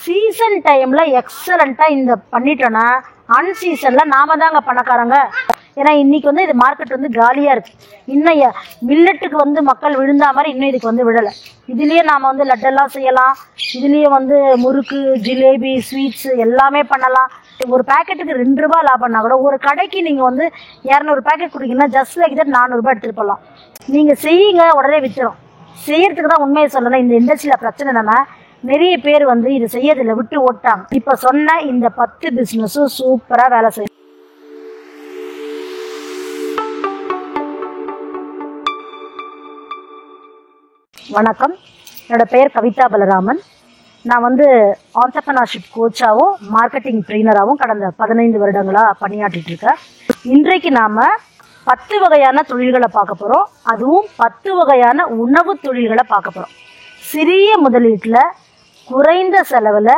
Season டைம்ல எக்ஸலண்டா இந்த பண்ணிட்டோன்னா அன்சீசன்ல நாம தாங்க பணக்காரங்க. ஏன்னா இன்னைக்கு வந்து இது மார்க்கெட் வந்து காலியா இருக்கு. இன்னும் மில்லட்டுக்கு வந்து மக்கள் விழுந்தா மாதிரி இன்னும் இதுக்கு வந்து விழலை. இதுலயே நாம வந்து லட்டெல்லாம் செய்யலாம். இதுலயே வந்து முறுக்கு, ஜிலேபி, ஸ்வீட்ஸ் எல்லாமே பண்ணலாம். ஒரு பேக்கெட்டுக்கு 2 ரூபாய் லாபம்னா கூட ஒரு கடைக்கு நீங்க வந்து 200 பேக்கெட் கொடுத்தீங்கன்னா ஜஸ்ட் லைக் தட் 400 ரூபாய் எடுத்துட்டு போகலாம். நீங்க செய்யுங்க, உடனே வித்துரும். செய்யறதுக்கு தான் உண்மையை சொல்லணும். இந்த இண்டஸ்ட்ரியில பிரச்சனை என்னன்னா நிறைய பேர் வந்து இது செய்யறதில்ல, விட்டு ஓட்டாங்க. இப்ப சொன்ன இந்த 10 பிசினஸும் சூப்பரா வேலை செய்யும். வணக்கம், என்னோட பெயர் கவிதா பலராமன். நான் வந்து ஆண்டர்பிரனர்ஷிப் கோச்சாவும் மார்க்கெட்டிங் ட்ரெயினராகவும் கடந்த 15 வருடங்களாக பணியாற்றிட்டு இருக்கேன். இன்றைக்கு நாம் 10 வகையான தொழில்களை பார்க்க போகிறோம். அதுவும் 10 வகையான உணவு தொழில்களை பார்க்க போகிறோம். சிறிய முதலீட்டில் குறைந்த செலவில்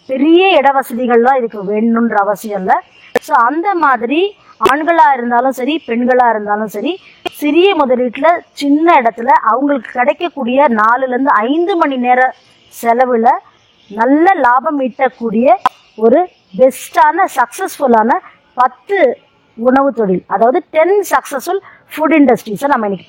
பெரிய இட வசதிகள்லாம் இதுக்கு வேணுன்ற அவசியம் இல்லை. ஸோ அந்த மாதிரி ஆண்களாக இருந்தாலும் சரி, பெண்களாக இருந்தாலும் சரி, சிறிய முதலீட்டில் சின்ன இடத்துல அவங்களுக்கு கிடைக்கக்கூடிய 4லேருந்து 5 மணி நேர செலவில் நல்ல லாபம் ஈட்டக்கூடிய ஒரு பெஸ்டான சக்ஸஸ்ஃபுல்லான 10 உணவு தொழில், அதாவது 10 சக்ஸஸ்ஃபுல் ஃபுட் இண்டஸ்ட்ரீஸை நம்ம இன்னைக்கு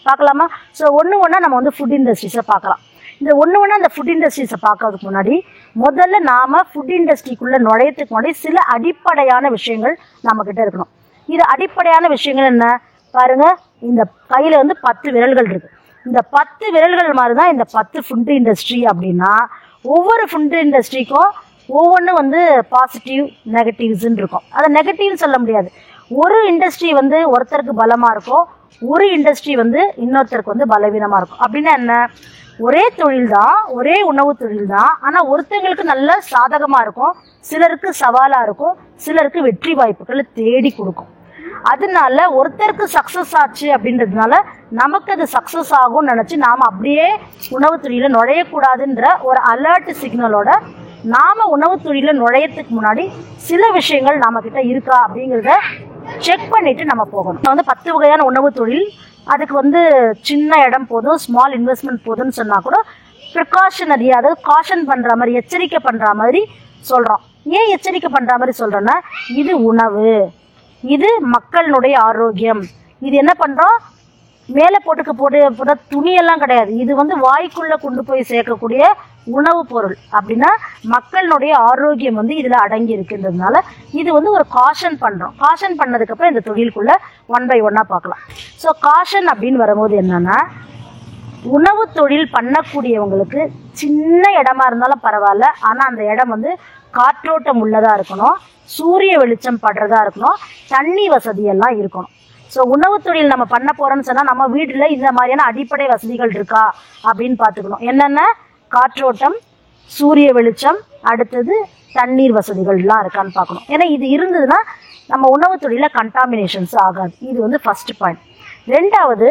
பார்க்கலாமா? ஸோ ஒன்று நம்ம வந்து ஃபுட் இண்டஸ்ட்ரீஸை பார்க்கலாம். இந்த ஒன்று அந்த ஃபுட் இண்டஸ்ட்ரீஸை பார்க்கறதுக்கு முன்னாடி முதல்ல நாம் ஃபுட் இண்டஸ்ட்ரிக்குள்ளே நுழையத்துக்கு முன்னாடி சில அடிப்படையான விஷயங்கள் நம்மக்கிட்ட இருக்கணும். இது அடிப்படையான விஷயங்கள் என்ன பாருங்க. இந்த கையில் வந்து 10 விரல்கள் இருக்கு. இந்த 10 விரல்கள் மாதிரி தான் இந்த 10 ஃபுட் இண்டஸ்ட்ரி. அப்படின்னா ஒவ்வொரு ஃபுட் இண்டஸ்ட்ரிக்கும் ஒவ்வொன்றும் வந்து பாசிட்டிவ் நெகட்டிவ்ஸ்ன்னு இருக்கும். அதை நெகட்டிவ்னு சொல்ல முடியாது. ஒரு இண்டஸ்ட்ரி வந்து ஒருத்தருக்கு பலமாக இருக்கும், ஒரு இண்டஸ்ட்ரி வந்து இன்னொருத்தருக்கு வந்து பலவீனமாக இருக்கும். அப்படின்னா என்ன, ஒரே தொழில் தான், ஒரே உணவு தொழில் தான், ஆனால் ஒருத்தங்களுக்கு நல்ல சாதகமாக இருக்கும், சிலருக்கு சவாலாக இருக்கும், சிலருக்கு வெற்றி வாய்ப்புகளை தேடி கொடுக்கும். அதனால ஒருத்தருக்கு சக்ஸஸ் ஆச்சு அப்படின்றதுனால நமக்கு அது சக்ஸஸ் ஆகும்னு நினச்சி நாம் அப்படியே உணவு தொழிலில் நுழையக்கூடாதுன்ற ஒரு அலர்ட் சிக்னலோட நாம் உணவு தொழிலில் நுழையத்துக்கு முன்னாடி சில விஷயங்கள் நம்மக்கிட்ட இருக்கா அப்படிங்கிறத செக் பண்ணிவிட்டு நம்ம போகணும். வந்து 10 வகையான உணவு தொழில், அதுக்கு வந்து சின்ன இடம் போதும், ஸ்மால் இன்வெஸ்ட்மெண்ட் போதும்னு சொன்னால் கூட ப்ரிகாஷனரி, அதாவது காஷன் பண்ணுற மாதிரி, எச்சரிக்கை பண்ணுற மாதிரி சொல்கிறோம். ஏன் எச்சரிக்கை பண்ணுற மாதிரி சொல்கிறோன்னா, இது உணவு, இது மக்களுடைய ஆரோக்கியம். இது என்ன பண்ணுறோம், மேலே போட துணியெல்லாம் கிடையாது. இது வந்து வாய்க்குள்ளே கொண்டு போய் சேர்க்கக்கூடிய உணவு பொருள். அப்படின்னா மக்களுடைய ஆரோக்கியம் வந்து இதில் அடங்கி இருக்குன்றதுனால இது வந்து ஒரு காஷன் பண்ணுறோம். காஷன் பண்ணதுக்கப்புறம் இந்த தொழிலுக்குள்ளே 1 by 1 பார்க்கலாம். ஸோ காஷன் அப்படின்னு வரும்போது என்னென்னா, உணவு தொழில் பண்ணக்கூடியவங்களுக்கு சின்ன இடமா இருந்தாலும் பரவாயில்ல, ஆனால் அந்த இடம் வந்து காற்றோட்டம் உள்ளதாக இருக்கணும், சூரிய வெளிச்சம் படுறதா இருக்கணும், தண்ணி வசதியெல்லாம் இருக்கணும். ஸோ உணவு தொழில் நம்ம பண்ண போகிறோம்னு சொன்னால் நம்ம வீட்டில் இந்த மாதிரியான அடிப்படை வசதிகள் இருக்கா அப்படின்னு பார்த்துக்கணும். என்னென்ன, காற்றோட்டம், சூரிய வெளிச்சம், அடுத்தது தண்ணீர் வசதிகள்லாம் இருக்கான்னு பார்க்கணும். ஏன்னா இது இருந்ததுன்னா நம்ம உணவு தொழிலில் கண்டாமினேஷன்ஸ் ஆகாது. இது வந்து ஃபர்ஸ்ட் பாயிண்ட். 2வது,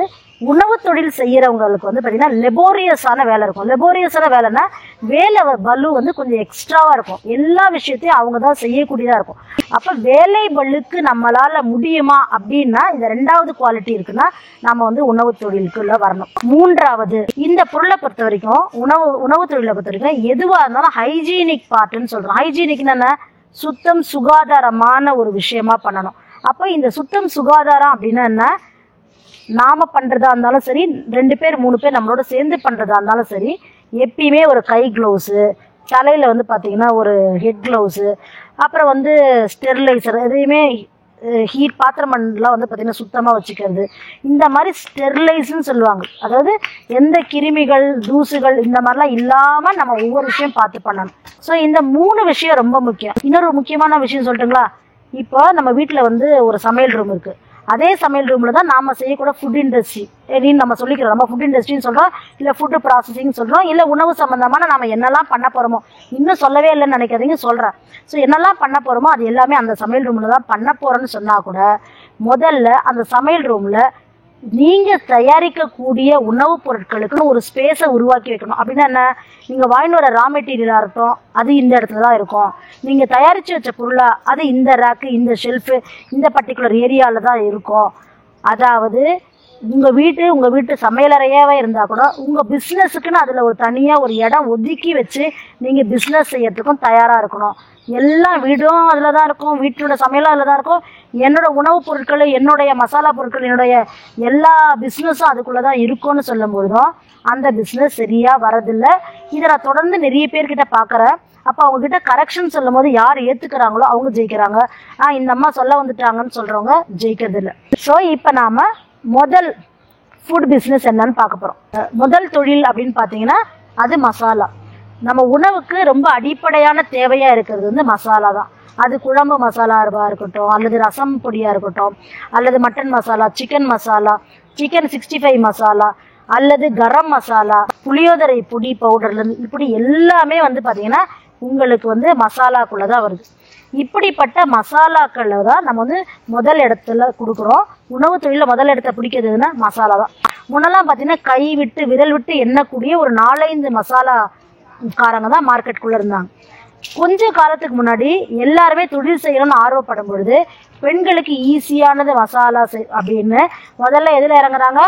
உணவு தொழில் செய்கிறவங்களுக்கு வந்து பார்த்திங்கன்னா லெபோரியஸான வேலை இருக்கும். லெபோரியஸான வேலைன்னா வேலை பலு வந்து கொஞ்சம் எக்ஸ்ட்ராவாக இருக்கும். எல்லா விஷயத்தையும் அவங்க தான் செய்யக்கூடியதாக இருக்கும். அப்போ வேலை பலுக்கு நம்மளால் முடியுமா அப்படின்னா இந்த 2வது குவாலிட்டி இருக்குன்னா நம்ம வந்து உணவு தொழிலுக்குள்ள வரணும். 3வது, இந்த பொருளை பொறுத்த வரைக்கும் உணவு தொழிலை பொறுத்த வரைக்கும் எதுவாக இருந்தாலும் ஹைஜீனிக் பார்ட்டுன்னு சொல்கிறோம். ஹைஜீனிக்னு என்ன, சுத்தம் சுகாதாரமான ஒரு விஷயமா பண்ணணும். அப்போ இந்த சுத்தம் சுகாதாரம் அப்படின்னா என்ன, நாம் பண்ணுறதா இருந்தாலும் சரி, 2 பேர் 3 பேர் நம்மளோட சேர்ந்து பண்ணுறதா இருந்தாலும் சரி, எப்பயுமே ஒரு கை க்ளவுஸு, தலையில் வந்து பார்த்திங்கன்னா ஒரு ஹெட் க்ளவுஸு, அப்புறம் வந்து ஸ்டெர்லைசர், எதையுமே ஹீட் பாத்திரமெல்லாம் வந்து பார்த்திங்கன்னா சுத்தமாக வச்சுக்கிறது. இந்த மாதிரி ஸ்டெர்லைஸ்ன்னு சொல்லுவாங்க. அதாவது எந்த கிருமிகள், தூசுகள் இந்த மாதிரிலாம் இல்லாமல் நம்ம ஒவ்வொரு விஷயம் பார்த்து பண்ணணும். ஸோ இந்த 3 விஷயம் ரொம்ப முக்கியம். இன்னொரு முக்கியமான விஷயம் சொல்லட்டுங்களா, இப்போ நம்ம வீட்டில் வந்து ஒரு சமையல் ரூம் இருக்குது. அதே சமையல் ரூமில் தான் நாம் செய்யக்கூட ஃபுட் இண்டஸ்ட்ரி அப்படின்னு நம்ம சொல்லிக்கிறோம். நம்ம ஃபுட் இண்டஸ்ட்ரின்னு சொல்கிறோம், இல்லை ஃபுட்டு ப்ராசஸிங் சொல்கிறோம், இல்லை உணவு சம்மந்தமான நம்ம என்னெல்லாம் பண்ண போகிறோமோ, இன்னும் சொல்லவே இல்லைன்னு நினைக்காதீங்க, சொல்கிறேன். ஸோ என்னெல்லாம் பண்ண போகிறோமோ அது எல்லாமே அந்த சமையல் ரூமில் தான் பண்ண போகிறோன்னு சொன்னால் கூட முதல்ல அந்த சமையல் ரூமில் நீங்கள் தயாரிக்கக்கூடிய உணவுப் பொருட்களுக்குன்னு ஒரு ஸ்பேஸை உருவாக்கி வைக்கணும். அப்படின்னா என்ன, நீங்கள் வாங்கிட்டு வர ரா மெட்டீரியலாக இருக்கட்டும், அது இந்த இடத்துல தான் இருக்கும். நீங்கள் தயாரித்து வச்ச பொருளாக அது இந்த ரேக்கு, இந்த ஷெல்ஃபு, இந்த பர்டிகுலர் ஏரியாவில் தான் இருக்கும். அதாவது உங்கள் வீட்டு சமையலறையாவே இருந்தால் கூட உங்கள் பிஸ்னஸுக்குன்னு அதில் ஒரு தனியாக ஒரு இடம் ஒதுக்கி வச்சு நீங்கள் பிஸ்னஸ் செய்யறதுக்கும் தயாராக இருக்கணும். எல்லா வீடும் அதில் தான் இருக்கும், வீட்டோட சமையலும் அதில் தான் இருக்கும். என்னோடய உணவுப் பொருட்கள், என்னுடைய மசாலா பொருட்கள், என்னுடைய எல்லா பிஸ்னஸும் அதுக்குள்ளே தான் இருக்கும்னு சொல்லும்போது தான் அந்த பிஸ்னஸ் சரியாக வரதில்லை. இதை நான் தொடர்ந்து நிறைய பேர்கிட்ட பார்க்குறேன். அப்போ அவங்கக்கிட்ட கரெக்ஷன் சொல்லும் போது யார் ஏற்றுக்கிறாங்களோ அவங்க ஜெயிக்கிறாங்க. இந்த அம்மா சொல்ல வந்துட்டாங்கன்னு சொல்கிறவங்க ஜெயிக்கிறதில்லை. ஸோ இப்போ நாம் முதல் ஃபுட் பிஸ்னஸ் என்னன்னு பார்க்க போகிறோம். முதல் தொழில் அப்படின்னு பார்த்தீங்கன்னா அது மசாலா. நம்ம உணவுக்கு ரொம்ப அடிப்படையான தேவையாக இருக்கிறது வந்து மசாலா தான். அது குழம்பு மசாலாவாக இருக்கட்டும், அல்லது ரசம் பொடியாக இருக்கட்டும், அல்லது mutton masala, chicken masala, chicken 65 masala, அல்லது கரம் மசாலா, புளியோதரை பொடி பவுடர்லேருந்து இப்படி எல்லாமே வந்து பார்த்திங்கன்னா உங்களுக்கு வந்து மசாலாக்குள்ளே தான் வருது. இப்படிப்பட்ட மசாலாக்களை தான் நம்ம வந்து முதல் இடத்துல கொடுக்குறோம். உணவு தொழிலில் முதல் இடத்த பிடிக்கிறதுன்னா மசாலா தான். முன்னெல்லாம் பார்த்திங்கன்னா கை விட்டு விரல் விட்டு எண்ணக்கூடிய ஒரு 4-5 மசாலாக்காரங்க தான் மார்க்கெட்டுக்குள்ளே இருந்தாங்க. கொஞ்ச காலத்துக்கு முன்னாடி எல்லாருமே தொழில் செய்யணும்னு ஆர்வப்படும் பொழுது பெண்களுக்கு ஈஸியானது மசாலா அப்படின்னு முதல்ல எதில் இறங்குறாங்க?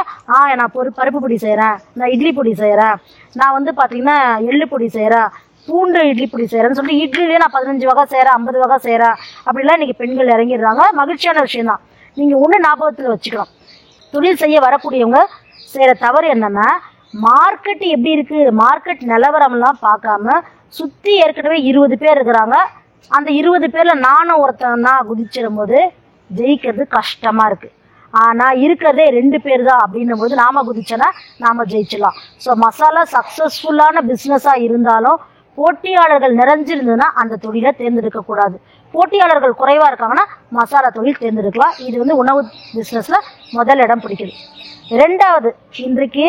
நான் பருப்பு பொடி செய்கிறேன், நான் இட்லி பொடி செய்கிறேன், நான் வந்து பார்த்திங்கன்னா எள்ளு பொடி செய்கிறேன், பூண்டு இட்லி பொடி செய்கிறேன்னு சொல்லிட்டு இட்லிலேயே நான் 15 வகை செய்கிறேன், 50 வகை செய்கிறேன் அப்படிலாம் இன்றைக்கி பெண்கள் இறங்கிடுறாங்க. மகிழ்ச்சியான விஷயந்தான். நீங்கள் ஒன்று ஞாபகத்தில் வச்சுக்கணும், தொழில் செய்ய வரக்கூடியவங்க செய்கிற தவறு என்னென்னா மார்க்கெட் எப்படி இருக்குது, மார்க்கெட் நிலவரம்லாம் பார்க்காம சுற்றி ஏற்கனவே 20 பேர் இருக்கிறாங்க, அந்த 20 பேரில் நானும் ஒருத்தன் தான் குதிச்சிடும் போது ஜெயிக்கிறது கஷ்டமாக இருக்குது. ஆனால் இருக்கிறதே 2 பேர் தான் அப்படின்னும் போது நாம் குதிச்சோன்னா நாம் ஜெயிச்சிடலாம். ஸோ மசாலா சக்ஸஸ்ஃபுல்லான பிஸ்னஸாக இருந்தாலும் போட்டியாளர்கள் நிறைஞ்சிருந்ததுன்னா அந்த தொழிலை தேர்ந்தெடுக்கக்கூடாது. போட்டியாளர்கள் குறைவாக இருக்காங்கன்னா மசாலா தொழில் தேர்ந்தெடுக்கலாம். இது வந்து உணவு பிஸ்னஸில் முதல் இடம் பிடிக்குது. ரெண்டாவது, இன்றைக்கு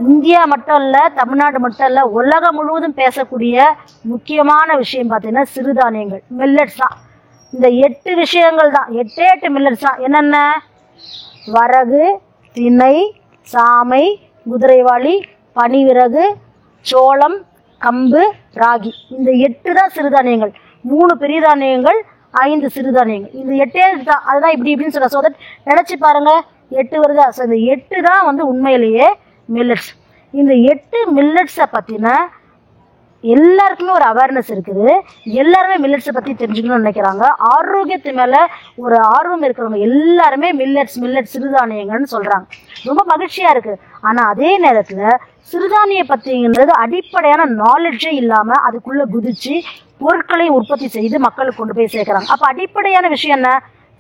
இந்தியா மட்டும் இல்லை, தமிழ்நாடு மட்டும் இல்லை, உலகம் முழுவதும் பேசக்கூடிய முக்கியமான விஷயம் பார்த்தீங்கன்னா சிறுதானியங்கள், மில்லட்ஸ் தான். இந்த 8 விஷயங்கள் தான், 8 மில்லட்ஸ் தான். என்னென்ன? வரகு, திணை, சாமை, குதிரைவாளி, பனிவிறகு, சோளம், கம்பு, ராகி. இந்த 8 தான் சிறுதானியங்கள். 3 பெரிய தானியங்கள், 5 சிறுதானியங்கள். இந்த 8 தான். அதுதான் இப்படி இப்படின்னு சொல்ல. ஸோ தட் நினச்சி பாருங்கள், 8 வருதா? ஸோ இந்த 8 தான் வந்து உண்மையிலேயே மில்லட்ஸ். இந்த 8 மில்லட்ஸை பற்றின எல்லாருக்குமே ஒரு அவேர்னஸ் இருக்குது. எல்லாருமே மில்லட்ஸை பற்றி தெரிஞ்சுக்கணும்னு நினைக்கிறாங்க. ஆரோக்கியத்து மேலே ஒரு ஆர்வம் இருக்கிறவங்க எல்லாருமே மில்லட்ஸ் சிறுதானியங்கள்னு சொல்கிறாங்க. ரொம்ப மகிழ்ச்சியாக இருக்குது. ஆனால் அதே நேரத்தில் சிறுதானிய பற்றிங்கிறது அடிப்படையான நாலேஜே இல்லாமல் அதுக்குள்ளே குதித்து பொருட்களை உற்பத்தி செய்து மக்களுக்கு கொண்டு போய் சேர்க்குறாங்க. அப்போ அடிப்படையான விஷயம் என்ன?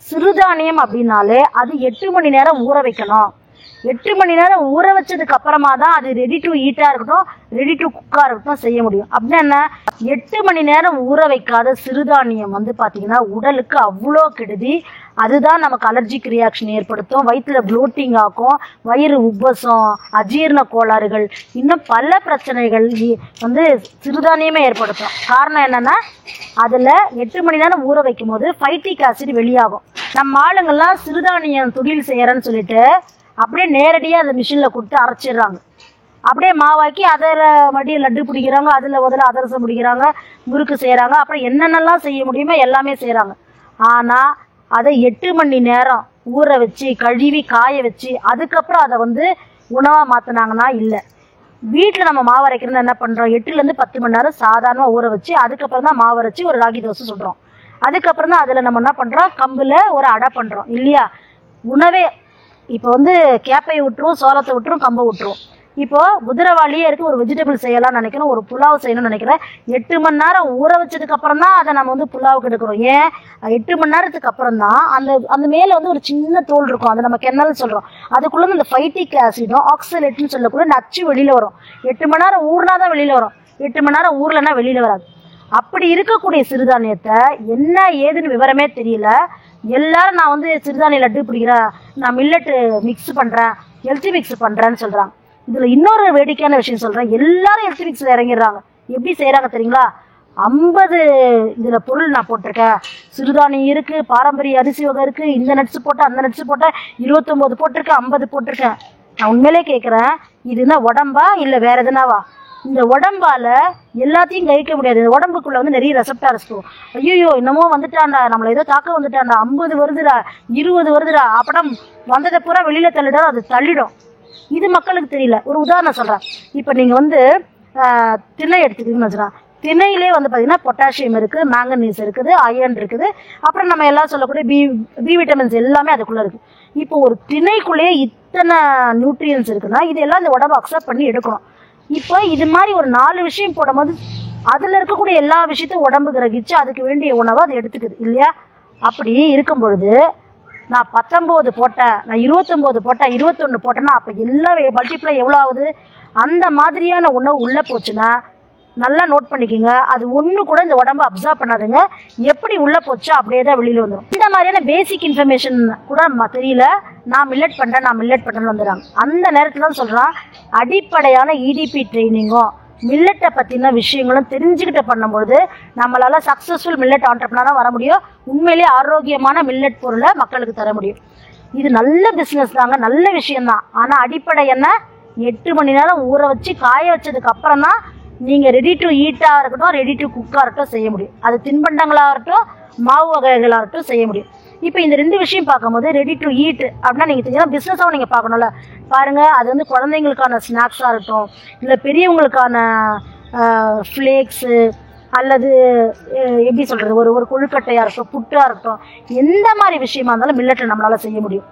சிறுதானியம் அப்படின்னாலே அது 8 மணி நேரம் ஊற வைக்கணும். 8 மணி நேரம் ஊற வச்சதுக்கு அப்புறமா தான் அது ரெடி டு ஈட்டாக இருக்கட்டும், ரெடி டு குக்காக இருக்கட்டும் செய்ய முடியும். அப்படின்னா என்ன? 8 மணி நேரம் ஊற வைக்காத சிறுதானியம் வந்து பார்த்திங்கன்னா உடலுக்கு அவ்வளோ கெடுதி. அதுதான் நமக்கு அலர்ஜிக் ரியாக்ஷன் ஏற்படுத்தும், வயிற்றுல ப்ளோட்டிங் ஆக்கும், வயிறு உப்பசம், அஜீரண கோளாறுகள், இன்னும் பல பிரச்சனைகள் வந்து சிறுதானியமே ஏற்படுத்தும். காரணம் என்னென்னா அதில் 8 மணி நேரம் ஊற வைக்கும் போது ஃபைட்டிக் ஆசிட் வெளியாகும். நம்ம ஆளுங்கள்லாம் சிறுதானியம் தொழில் செய்கிறேன்னு சொல்லிட்டு அப்படியே நேரடியாக அந்த மிஷினில் கொடுத்து அரைச்சிடுறாங்க. அப்படியே மாவாக்கி அதில் மடியை லட்டு பிடிக்கிறாங்க, அதில் முதல்ல அதிரசம் பிடிக்கிறாங்க, முறுக்கு செய்கிறாங்க, அப்புறம் என்னென்னலாம் செய்ய முடியுமோ எல்லாமே செய்கிறாங்க. ஆனால் அதை 8 மணி நேரம் ஊற வச்சு கழுவி காய வச்சு அதுக்கப்புறம் அதை வந்து உணவாக மாற்றினாங்கன்னா இல்லை. வீட்டில் நம்ம மாவு அரைக்கிறதுன்னு என்ன பண்ணுறோம்? 8லேருந்து 10 மணி நேரம் சாதாரணமாக ஊற வச்சு அதுக்கப்புறம் தான் மாவு அரைச்சி ஒரு ராகி தோசை சுடுறோம். அதுக்கப்புறம் தான் அதில் நம்ம என்ன பண்ணுறோம்? கம்பில் ஒரு அடை பண்ணுறோம் இல்லையா? உணவே இப்போ வந்து கேப்பையை விட்டுரும், சோளத்தை விட்டுரும், கம்பை விட்டுரும். இப்போது குதிரைவாளியே இருக்குது, ஒரு வெஜிடபிள் செய்யலாம்னு நினைக்கிறோம், ஒரு புலாவ் செய்யணும்னு நினைக்கிறேன். 8 மணி நேரம் ஊற வச்சதுக்கப்புறம் தான் அதை நம்ம வந்து புலாவுக்கு எடுக்கிறோம். ஏன்? 8 மணி நேரத்துக்கு அப்புறம் தான் அந்த மேலே வந்து ஒரு சின்ன தோல் இருக்கும், அதை நம்ம கென்னல் சொல்கிறோம். அதுக்குள்ளே இந்த ஃபைட்டிக் ஆசிடும் ஆக்சலேட்னு சொல்லக்கூடிய நச்சு வெளியில் வரும். 8 மணி நேரம் ஊறினா தான் வெளியில் வரும், 8 மணி நேரம் ஊறலைன்னா வெளியில் வராது. அப்படி இருக்கக்கூடிய சிறுதானியத்தை என்ன ஏதுன்னு விவரமே தெரியல. எல்லாரும் நான் வந்து சிறுதானிய லட்டு பிடிக்கிறேன், நான் மில்லட்டு மிக்ஸ் பண்ணுறேன், ஹெல்த்தி மிக்ஸ் பண்ணுறேன்னு சொல்கிறாங்க. இதில் இன்னொரு வேடிக்கையான விஷயம் சொல்கிறேன். எல்லாரும் ஹெல்த்தி மிக்ஸில் இறங்கிடுறாங்க. எப்படி செய்கிறாங்க தெரியுங்களா? 50 இதில் பொருள் நான் போட்டிருக்கேன், சிறுதானியம் இருக்குது, பாரம்பரிய அரிசி வகை இருக்குது, இந்த நட்ஸு போட்டேன், அந்த நட்ஸு போட்டேன், 29 போட்டிருக்கேன், 50 போட்டிருக்கேன். நான் உண்மையிலே கேட்குறேன், இது என்ன உடம்பா இல்லை வேறு எதுனாவா? இந்த உடம்பால எல்லாத்தையும் கழிக்க முடியாது. இந்த உடம்புக்குள்ள வந்து நிறைய ரெசப்டார்ஸ் இருக்கும். ஐயோ என்னமோ வந்துட்டான்டா, நம்மளை ஏதோ தாக்க வந்துட்டான்டா, 50 வருதுடா, 20 வருதுடா, அப்படம் வந்ததை பூரா வெளியில தள்ளிடும், அது தள்ளிடும். இது மக்களுக்கு தெரியல. ஒரு உதாரணம் சொல்றேன். இப்ப நீங்க வந்து திணை எடுத்துக்கிட்டீங்கன்னு வச்சுக்கலாம். திணையிலே வந்து பார்த்தீங்கன்னா பொட்டாசியம் இருக்குது, மேங்கனீஸ் இருக்குது, அயர்ன் இருக்குது, அப்புறம் நம்ம எல்லாம் சொல்லக்கூடிய பி விட்டமின்ஸ் எல்லாமே அதுக்குள்ளே இருக்குது. இப்போ ஒரு திணைக்குள்ளேயே இத்தனை நியூட்ரியன்ஸ் இருக்குன்னா இது எல்லாம் இந்த உடம்பை அக்செப்ட் பண்ணி எடுக்கணும். இப்போ இது மாதிரி ஒரு 4 விஷயம் போடும்போது அதில் இருக்கக்கூடிய எல்லா விஷயத்தையும் உடம்பு கிரகிச்சு அதுக்கு வேண்டிய உணவை அது எடுத்துக்குது இல்லையா? அப்படி இருக்கும் பொழுது நான் 19 போட்டேன், நான் 29 போட்டேன், 21 போட்டேன்னா அப்போ எல்லாம் மல்டிப்ளை எவ்வளோ ஆகுது? அந்த மாதிரியான உணவு உள்ளே போச்சுன்னா நல்லா நோட் பண்ணிக்கோங்க, அது ஒன்று கூட இந்த உடம்பு அப்சர்வ் பண்ணாதுங்க. எப்படி உள்ளே போச்சோ அப்படியே தான் வெளியில் வந்துடும். இந்த மாதிரியான பேசிக் இன்ஃபர்மேஷன் கூட தெரியல, நான் மில்லட் பண்ணுறேன்னு வந்துடுறாங்க. அந்த நேரத்தில் தான் சொல்கிறான், அடிப்படையான இடிபி ட்ரைனிங்கும் மில்லட்டை பற்றின விஷயங்களும் தெரிஞ்சுக்கிட்டு பண்ணும்பொழுது நம்மளால் சக்ஸஸ்ஃபுல் மில்லட் ஆண்டர்ப்ரனராக வர முடியும். உண்மையிலேயே ஆரோக்கியமான மில்லட் பொருளை மக்களுக்கு தர முடியும். இது நல்ல பிஸ்னஸ் தாங்க, நல்ல விஷயம்தான். ஆனால் அடிப்படை என்ன, 8 மணி நேரம் ஊற வச்சு காய வச்சதுக்கு அப்புறம் தான் நீங்கள் ரெடி டு ஈட்டாக இருக்கட்டும், ரெடி டு குக்காக இருக்கட்டும் செய்ய முடியும். அது தின்பண்டங்களாகட்டும், மாவு வகைகளாகட்டும் செய்ய முடியும். இப்போ இந்த 2 விஷயம் பார்க்கும்போது ரெடி டு ஈட் அப்படின்னா நீங்கள் தெரிஞ்சால் பிஸ்னஸாகவும் நீங்கள் பார்க்கணும்ல. பாருங்கள், அது வந்து குழந்தைங்களுக்கான ஸ்நாக்ஸாக இருக்கட்டும், இல்லை பெரியவங்களுக்கான ஃப்ளேக்ஸு, அல்லது எப்படி சொல்கிறது, ஒரு கொழுக்கட்டையாக இருக்கட்டும், புட்டாக இருக்கட்டும், எந்த மாதிரி விஷயமா இருந்தாலும் மில்லட்டில் நம்மளால் செய்ய முடியும்.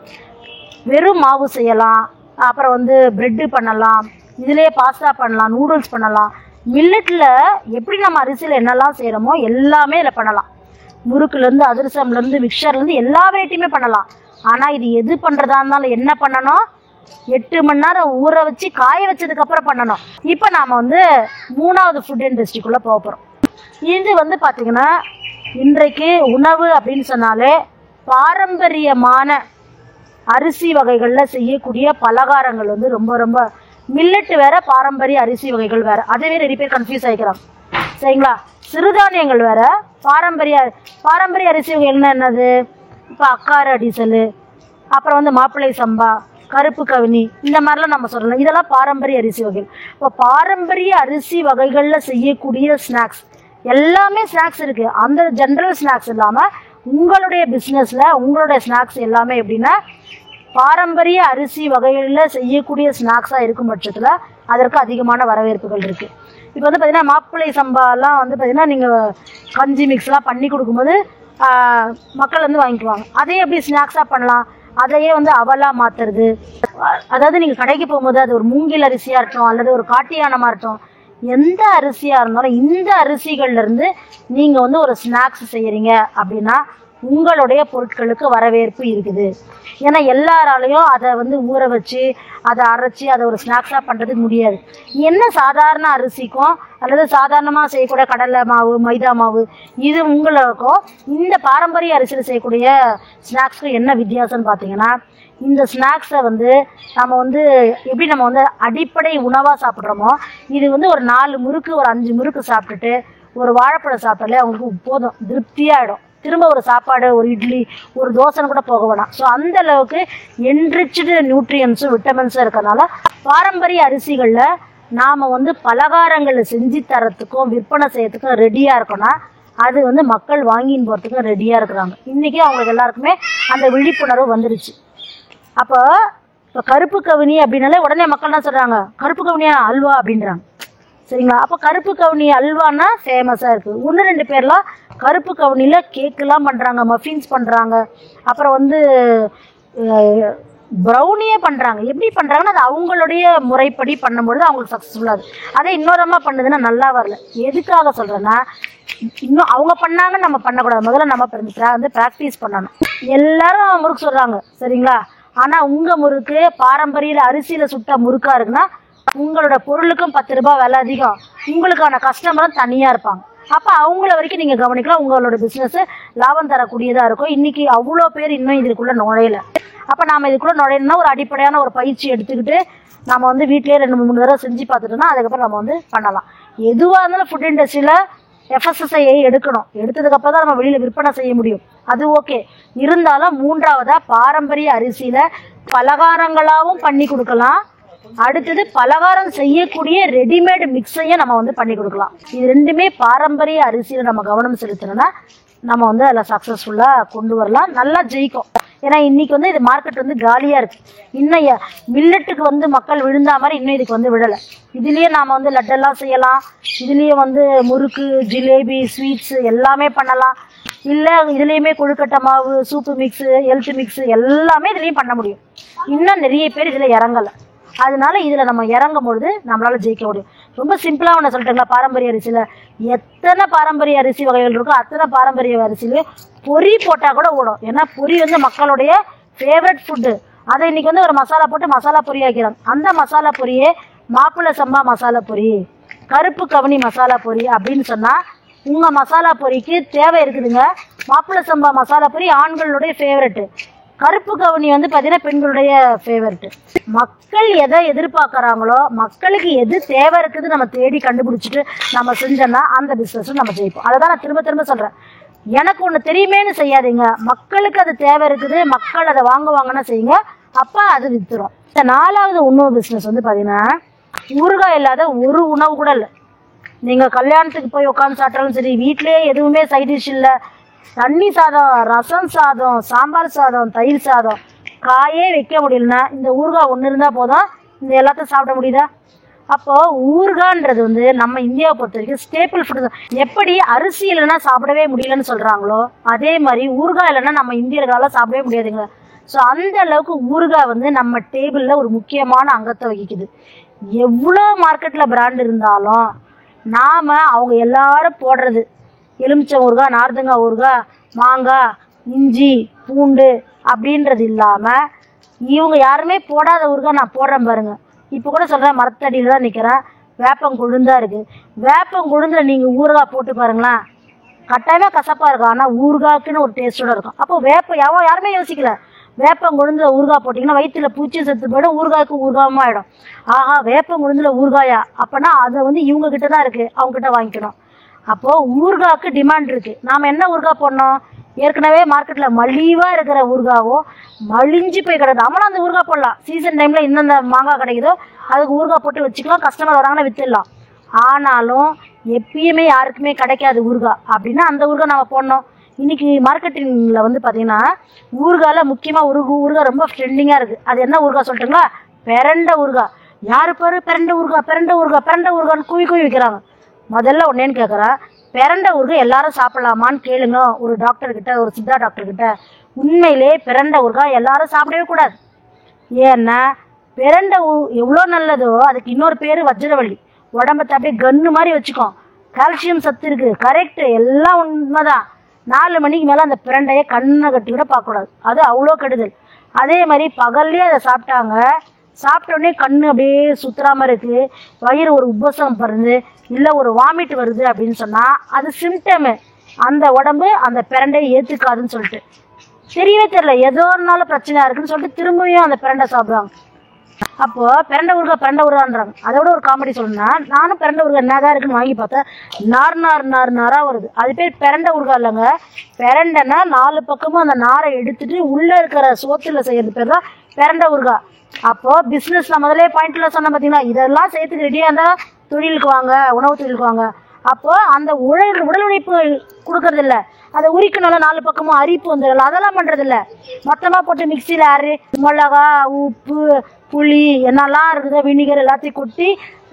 வெறும் மாவு செய்யலாம், அப்புறம் வந்து ப்ரெட்டு பண்ணலாம், இதிலே பாஸ்தா பண்ணலாம், நூடுல்ஸ் பண்ணலாம். மில்லட்டில் எப்படி நம்ம அரிசியில் என்னெல்லாம் செய்கிறோமோ எல்லாமே இதில் பண்ணலாம். முறுக்குலேருந்து, அதிரசம்லேருந்து, மிக்சர்லேருந்து எல்லா வெரைட்டியுமே பண்ணலாம். ஆனால் இது எது பண்ணுறதா இருந்தாலும் என்ன பண்ணணும், 8 மணி நேரம் ஊற வச்சு காய வச்சதுக்கப்புறம் பண்ணணும். இப்போ நாம் வந்து 3வது ஃபுட் இண்டஸ்ட்ரிக்குள்ளே போக போகிறோம். இது வந்து பார்த்திங்கன்னா இன்றைக்கு உணவு அப்படின்னு சொன்னாலே பாரம்பரியமான அரிசி வகைகளில் செய்யக்கூடிய பலகாரங்கள் வந்து ரொம்ப ரொம்ப மில்லட் வேற, பாரம்பரிய அரிசி வகைகள் வேற. அதுவே நிறைய பேர் கன்ஃபியூஸ் ஆகிக்கிறாங்க சரிங்களா? சிறுதானியங்கள் வேற, பாரம்பரிய அரிசி வகைகள்னா என்னது? இப்போ அக்கார அடிசல், அப்புறம் வந்து மாப்பிள்ளை சம்பா, கருப்பு கவினி, இந்த மாதிரிலாம் நம்ம சொல்லலாம். இதெல்லாம் பாரம்பரிய அரிசி வகைகள். இப்போ பாரம்பரிய அரிசி வகைகளில் செய்யக்கூடிய ஸ்நாக்ஸ் எல்லாமே ஸ்நாக்ஸ் இருக்குது. அந்த ஜென்ரல் ஸ்நாக்ஸ் இல்லாமல் உங்களுடைய பிஸ்னஸில் உங்களுடைய ஸ்நாக்ஸ் எல்லாமே எப்படின்னா பாரம்பரிய அரிசி வகைகளில் செய்யக்கூடிய ஸ்நாக்ஸாக இருக்கும் பட்சத்தில் அதற்கு அதிகமான வரவேற்புகள் இருக்குது. இப்போ வந்து பார்த்திங்கன்னா மாப்பிள்ளை சம்பாலாம் வந்து பார்த்திங்கன்னா நீங்கள் கஞ்சி மிக்ஸ்லாம் பண்ணி கொடுக்கும்போது மக்கள் வந்து வாங்கிக்குவாங்க. அதே எப்படி ஸ்நாக்ஸாக பண்ணலாம், அதையே வந்து அவலாக மாற்றுறது. அதாவது நீங்கள் கடைக்கு போகும்போது அது ஒரு மூங்கில் அரிசியாக இருக்கட்டும், அல்லது ஒரு காட்டியானமாக இருக்கட்டும், எந்த அரிசியாக இருந்தாலும் இந்த அரிசிகள்லேருந்து நீங்கள் வந்து ஒரு ஸ்நாக்ஸ் செய்கிறீங்க அப்படின்னா உங்களுடைய பொருட்களுக்கு வரவேற்பு இருக்குது. ஏன்னா எல்லாராலையும் அதை வந்து ஊற வச்சு அதை அரைச்சி அதை ஒரு ஸ்நாக்ஸாக பண்ணுறதுக்கு முடியாது. என்ன சாதாரண அரிசிக்கும் அல்லது சாதாரணமாக செய்யக்கூடிய கடலை மாவு, மைதா மாவு, இது உங்களுக்கும் இந்த பாரம்பரிய அரிசியில் செய்யக்கூடிய ஸ்நாக்ஸுக்கும் என்ன வித்தியாசம்னு பார்த்தீங்கன்னா, இந்த ஸ்நாக்ஸை வந்து நம்ம வந்து எப்படி நம்ம வந்து அடிப்படை உணவாக சாப்பிட்றோமோ, இது வந்து ஒரு 4 முறுக்கு, ஒரு 5 முறுக்கு சாப்பிட்டுட்டு ஒரு வாழைப்பழம் சாப்பிட்டாலே அவங்களுக்கு போதும், திருப்தியாகிடும். திரும்ப ஒரு சாப்பாடு, ஒரு இட்லி, ஒரு தோசைன்னு கூட போக வேணாம். ஸோ அந்த அளவுக்கு என்ரிச்டு நியூட்ரியன்ஸும் விட்டமின்ஸும் இருக்கிறதுனால பாரம்பரிய அரிசிகளில் நாம் வந்து பலகாரங்களை செஞ்சு தரத்துக்கும் விற்பனை செய்யறதுக்கும் ரெடியாக இருக்கோன்னா அது வந்து மக்கள் வாங்கின்னு போகிறதுக்கும் ரெடியாக இருக்கிறாங்க. இன்றைக்கி அவங்களுக்கு எல்லாருக்குமே அந்த விழிப்புணர்வு வந்துருச்சு. அப்போ கருப்பு கவினி அப்படின்னாலே உடனே மக்கள் என்ன சொல்கிறாங்க, கருப்பு கவினியா அல்வா அப்படின்றாங்க சரிங்களா? அப்போ கருப்பு கவுனி அல்வானா ஃபேமஸாக இருக்குது. 1-2 பேர்லாம் கருப்பு கவுனியில் கேக்கெலாம் பண்ணுறாங்க, மஃபின்ஸ் பண்ணுறாங்க, அப்புறம் வந்து ப்ரௌனியே பண்ணுறாங்க. எப்படி பண்ணுறாங்கன்னா அது அவங்களுடைய முறைப்படி பண்ணும்பொழுது அவங்களுக்கு சக்ஸஸ்ஃபுல்லாகுது. அதே இன்னொரு அம்மா பண்ணுதுன்னா நல்லா வரல. எதுக்காக சொல்கிறேன்னா, இன்னும் அவங்க பண்ணாங்கன்னு நம்ம பண்ணக்கூடாது. முதல்ல நம்ம வந்து ப்ராக்டிஸ் பண்ணணும். எல்லாரும் முறுக்கு சொல்கிறாங்க சரிங்களா? ஆனால் உங்கள் முறுக்கு பாரம்பரிய அரிசியில் சுட்ட முறுக்காக இருக்குன்னா உங்களோட பொருளுக்கும் 10 ரூபாய் விலை அதிகம், உங்களுக்கான கஸ்டமரும் தனியாக இருப்பாங்க. அப்போ அவங்கள வரைக்கும் நீங்கள் கவனிக்கலாம். உங்களோட பிஸ்னஸ் லாபம் தரக்கூடியதாக இருக்கும். இன்றைக்கி அவ்வளோ பேர் இன்னும் இதுக்குள்ளே நுழையலை. அப்போ நாம் இதுக்குள்ளே நுழையணும்னா ஒரு அடிப்படையான ஒரு பயிற்சி எடுத்துக்கிட்டு நம்ம வந்து வீட்டிலே 2-3 தடவை செஞ்சு பார்த்துட்டோம்னா அதுக்கப்புறம் நம்ம வந்து பண்ணலாம். எதுவாக இருந்தாலும் ஃபுட் இண்டஸ்ட்ரியில் FSSAI எடுக்கணும். எடுத்ததுக்கப்புறம் தான் நம்ம வெளியில் விற்பனை செய்ய முடியும். அது ஓகே. இருந்தாலும் 3வதாக பாரம்பரிய அரிசியில் பலகாரங்களாகவும் பண்ணி கொடுக்கலாம், அடுத்தது பலகாரம் செய்யக்கூடிய ரெடிமேட் மிக்ஸையும் நம்ம வந்து பண்ணி கொடுக்கலாம். இது ரெண்டுமே பாரம்பரிய அரிசியில் நம்ம கவனம் செலுத்தணும்னா நம்ம வந்து அதில் சக்ஸஸ்ஃபுல்லாக கொண்டு வரலாம், நல்லா ஜெயிக்கும். ஏன்னா இன்னைக்கு வந்து இது மார்க்கெட் வந்து காலியாக இருக்குது. இன்னும் மில்லட்டுக்கு வந்து மக்கள் விழுந்தா மாதிரி இன்னும் இதுக்கு வந்து விடலை. இதுலேயே நாம் வந்து லட்டெல்லாம் செய்யலாம், இதுலேயே வந்து முறுக்கு, ஜிலேபி, ஸ்வீட்ஸு எல்லாமே பண்ணலாம். இல்லை இதுலேயுமே கொழுக்கட்டை மாவு, சூப்பு மிக்ஸு, ஹெல்த் மிக்ஸு எல்லாமே இதுலேயும் பண்ண முடியும். இன்னும் நிறைய பேர் இதில் இறங்கலை. அதனால இதில் நம்ம இறங்கும் பொழுது நம்மளால் ஜெயிக்க முடியும். ரொம்ப சிம்பிளாக ஒன்று சொல்லிட்டுங்களா, பாரம்பரிய அரிசியில் எத்தனை பாரம்பரிய அரிசி வகைகள் இருக்கோ அத்தனை பாரம்பரிய அரிசிலையும் பொரி போட்டால் கூட ஓடும். ஏன்னா பொரி வந்து மக்களுடைய ஃபேவரட் ஃபுட்டு. அதை இன்றைக்கி வந்து ஒரு மசாலா போட்டு மசாலா பொரி ஆக்கிறாங்க. அந்த மசாலா பொரியே மாப்பிள்ளை சம்பா மசாலா பொரி, கருப்பு கவனி மசாலா பொரி அப்படின்னு சொன்னால் உங்கள் மசாலா பொரிக்கு தேவை இருக்குதுங்க. மாப்பிள்ளை சம்பா மசாலா பொரி ஆண்களுடைய ஃபேவரெட்டு, கருப்பு கவனி வந்து பார்த்தீங்கன்னா பெண்களுடைய ஃபேவரெட்டு. மக்கள் எதை எதிர்பார்க்குறாங்களோ, மக்களுக்கு எது தேவை இருக்குது நம்ம தேடி கண்டுபிடிச்சிட்டு நம்ம செஞ்சோன்னா அந்த பிஸ்னஸும் நம்ம ஜெயிப்போம். அதை தான் நான் திரும்ப திரும்ப சொல்கிறேன். எனக்கு ஒன்று தெரியுமேனு செய்யாதீங்க, மக்களுக்கு அது தேவை இருக்குது, மக்கள் அதை வாங்குவாங்கன்னா செய்யுங்க, அப்போ அது விற்றுரும். இந்த 4வது உணவு பிஸ்னஸ் வந்து பார்த்தீங்கன்னா ஊறுகாய் இல்லாத ஒரு உணவு கூட இல்லை. நீங்கள் கல்யாணத்துக்கு போய் உட்காந்து சாப்பிட்டாலும் சரி, வீட்டிலேயே எதுவுமே சைட் டிஷ் இல்லை, தண்ணி சாதம், ரசம் சாதம், சாம்பார் சாதம், தயிர் சாதம், காயே வைக்க முடியலன்னா இந்த ஊறுகாய் ஒன்று இருந்தால் போதும், இந்த எல்லாத்தையும் சாப்பிட முடியுதா? அப்போது ஊறுகான்றது வந்து நம்ம இந்தியாவை பொறுத்த வரைக்கும் ஸ்டேபிள் ஃபுட்டு தான். எப்படி அரிசி இல்லைன்னா சாப்பிடவே முடியலன்னு சொல்கிறாங்களோ அதே மாதிரி ஊறுகாய் இல்லைன்னா நம்ம இந்தியர்களால் சாப்பிடவே முடியாதுங்க. ஸோ அந்த அளவுக்கு ஊறுகாய் வந்து நம்ம டேபிளில் ஒரு முக்கியமான அங்கத்தை வகிக்குது. எவ்வளோ மார்க்கெட்டில் பிராண்ட் இருந்தாலும் நாம் அவங்க எல்லாரும் போடுறது எலுமிச்சை ஊறுகாய், நார்த்தங்காய் ஊறுகாய், மாங்காய், இஞ்சி, பூண்டு அப்படின்றது இல்லாமல் இவங்க யாருமே போடாத ஊறுகாய் நான் போடுறேன் பாருங்கள். இப்போ கூட சொல்கிறேன், மரத்தடியில் தான் நிற்கிறேன், வேப்பங்குழுந்தாக இருக்குது. வேப்பங்குழுந்தில் நீங்கள் ஊறுகாய் போட்டு பாருங்களேன், கட்டாயமாக கசப்பாக இருக்கும், ஆனால் ஊறுகாய்க்குன்னு ஒரு டேஸ்ட்டோடு இருக்கும். அப்போ யாருமே யோசிக்கல, வேப்பங்குழுந்தில் ஊறுகாய் போட்டிங்கன்னா வயிற்றில் பூச்சி செத்து போய்டும், ஊறுகாய்க்கு ஊறுகாயமாக ஆகிடும். ஆஹா, வேப்பங்குழுந்தில் ஊறுகாயா, அப்போனா அதை வந்து இவங்ககிட்ட தான் இருக்குது, அவங்ககிட்ட வாங்கிக்கணும். அப்போது ஊறுகாய்க்கு டிமாண்ட் இருக்குது. நாம் என்ன ஊறுகாய் போடணும்? ஏற்கனவே மார்க்கெட்டில் மலிவாக இருக்கிற ஊறுகாவோ மலிஞ்சு போய் கிடக்குது, நம்மளும் அந்த ஊறுகாய் போடலாம். சீசன் டைமில் இந்தந்த மாங்காய் கிடைக்குதோ அதுக்கு ஊறுகாய் போட்டு வச்சுக்கலாம், கஸ்டமர் வராங்கன்னா விற்றுடலாம். ஆனாலும் எப்பயுமே யாருக்குமே கிடைக்காது ஊறுகாய் அப்படின்னா அந்த ஊறுகாய் நம்ம போடணும். இன்றைக்கி மார்க்கெட்டிங்கில் வந்து பார்த்திங்கன்னா ஊறுகாயில் முக்கியமாக ஊறுகாய் ரொம்ப ட்ரெண்டிங்காக இருக்குது. அது என்ன ஊறுகாய் சொல்லிட்டுங்களா? பிரண்டை ஊறுகாய். யார் பாரு பிரண்டை ஊறுகாய், பிரண்டை ஊறுகாய், பிரண்டை ஊறுகான்னு குவி வைக்கிறாங்க. முதல்ல ஒன்னேன்னு கேட்குறேன், பிரண்டை ஊறுகாய் எல்லாரும் சாப்பிடலாமான்னு கேளுங்க ஒரு டாக்டர்கிட்ட, ஒரு சித்தா டாக்டர்கிட்ட. உண்மையிலே பிரண்டை ஊறுகாய் எல்லாரும் சாப்பிடவே கூடாது. ஏன்னா பிரண்டை எவ்வளோ நல்லதோ அதுக்கு இன்னொரு பேர் வஜ்ரவள்ளி. உடம்பத்தை அப்படியே கன்று மாதிரி வச்சுக்கோ, கால்சியம் சத்து இருக்குது, கரெக்டு, எல்லாம் உண்மைதான். 4 மணிக்கு மேலே அந்த பிரண்டையை கண்ணை கட்டி கூட பார்க்கக்கூடாது, அது அவ்வளோ கெடுதல். அதே மாதிரி பகல்லே அதை சாப்பிட்டாங்க, சாப்பிட்டோடனே கண்ணு அப்படியே சுற்றுறாமல் இருக்குது, வயிறு ஒரு உபசம் வருது, இல்லை ஒரு வாமிட் வருது அப்படின்னு சொன்னால் அது சிம்டமு. அந்த உடம்பு அந்த பிரண்டையை ஏற்றுக்காதுன்னு சொல்லிட்டு தெரியவே தெரியல, ஏதோ ஒரு நாள் பிரச்சனையாக இருக்குன்னு சொல்லிட்டு திரும்பியும் அந்த பிரண்டை சாப்பிடுவாங்க. அப்போது பிரண்டை ஊறுகான்றாங்க. அதோட ஒரு காமெடி சொல்லணும்னா, நானும் பிரண்டை ஊறுகாய் என்ன தான் இருக்குன்னு வாங்கி பார்த்தேன், நாராக வருது. அது பேர் பிரண்டை ஊறுகாய் இல்லைங்க. பிரண்டைன்னா 4 பக்கமும் அந்த நாரை எடுத்துட்டு உள்ளே இருக்கிற சோத்தில் செய்யறது பேர் தான் பிரண்டை ஊறுகாய். அப்போது பிஸ்னஸ் நான் முதலே பாயிண்ட்டில் சொன்னேன் பார்த்தீங்களா, இதெல்லாம் சேர்த்துக்கு ரெடியாக இருந்தால் தொழிலுக்கு வாங்க, உணவு தொழிலுக்கு வாங்க. அப்போது அந்த உடல் உழைப்பு கொடுக்கறதில்ல, அதை உரிக்கணும்ல, 4 பக்கமும் அரிப்பு வந்துடல, அதெல்லாம் பண்ணுறதில்ல. மொத்தமாக போட்டு மிக்சியில் அரை மிளகா, உப்பு, புளி என்னெல்லாம் இருக்குதோ வினிகர் எல்லாத்தையும் கொட்டி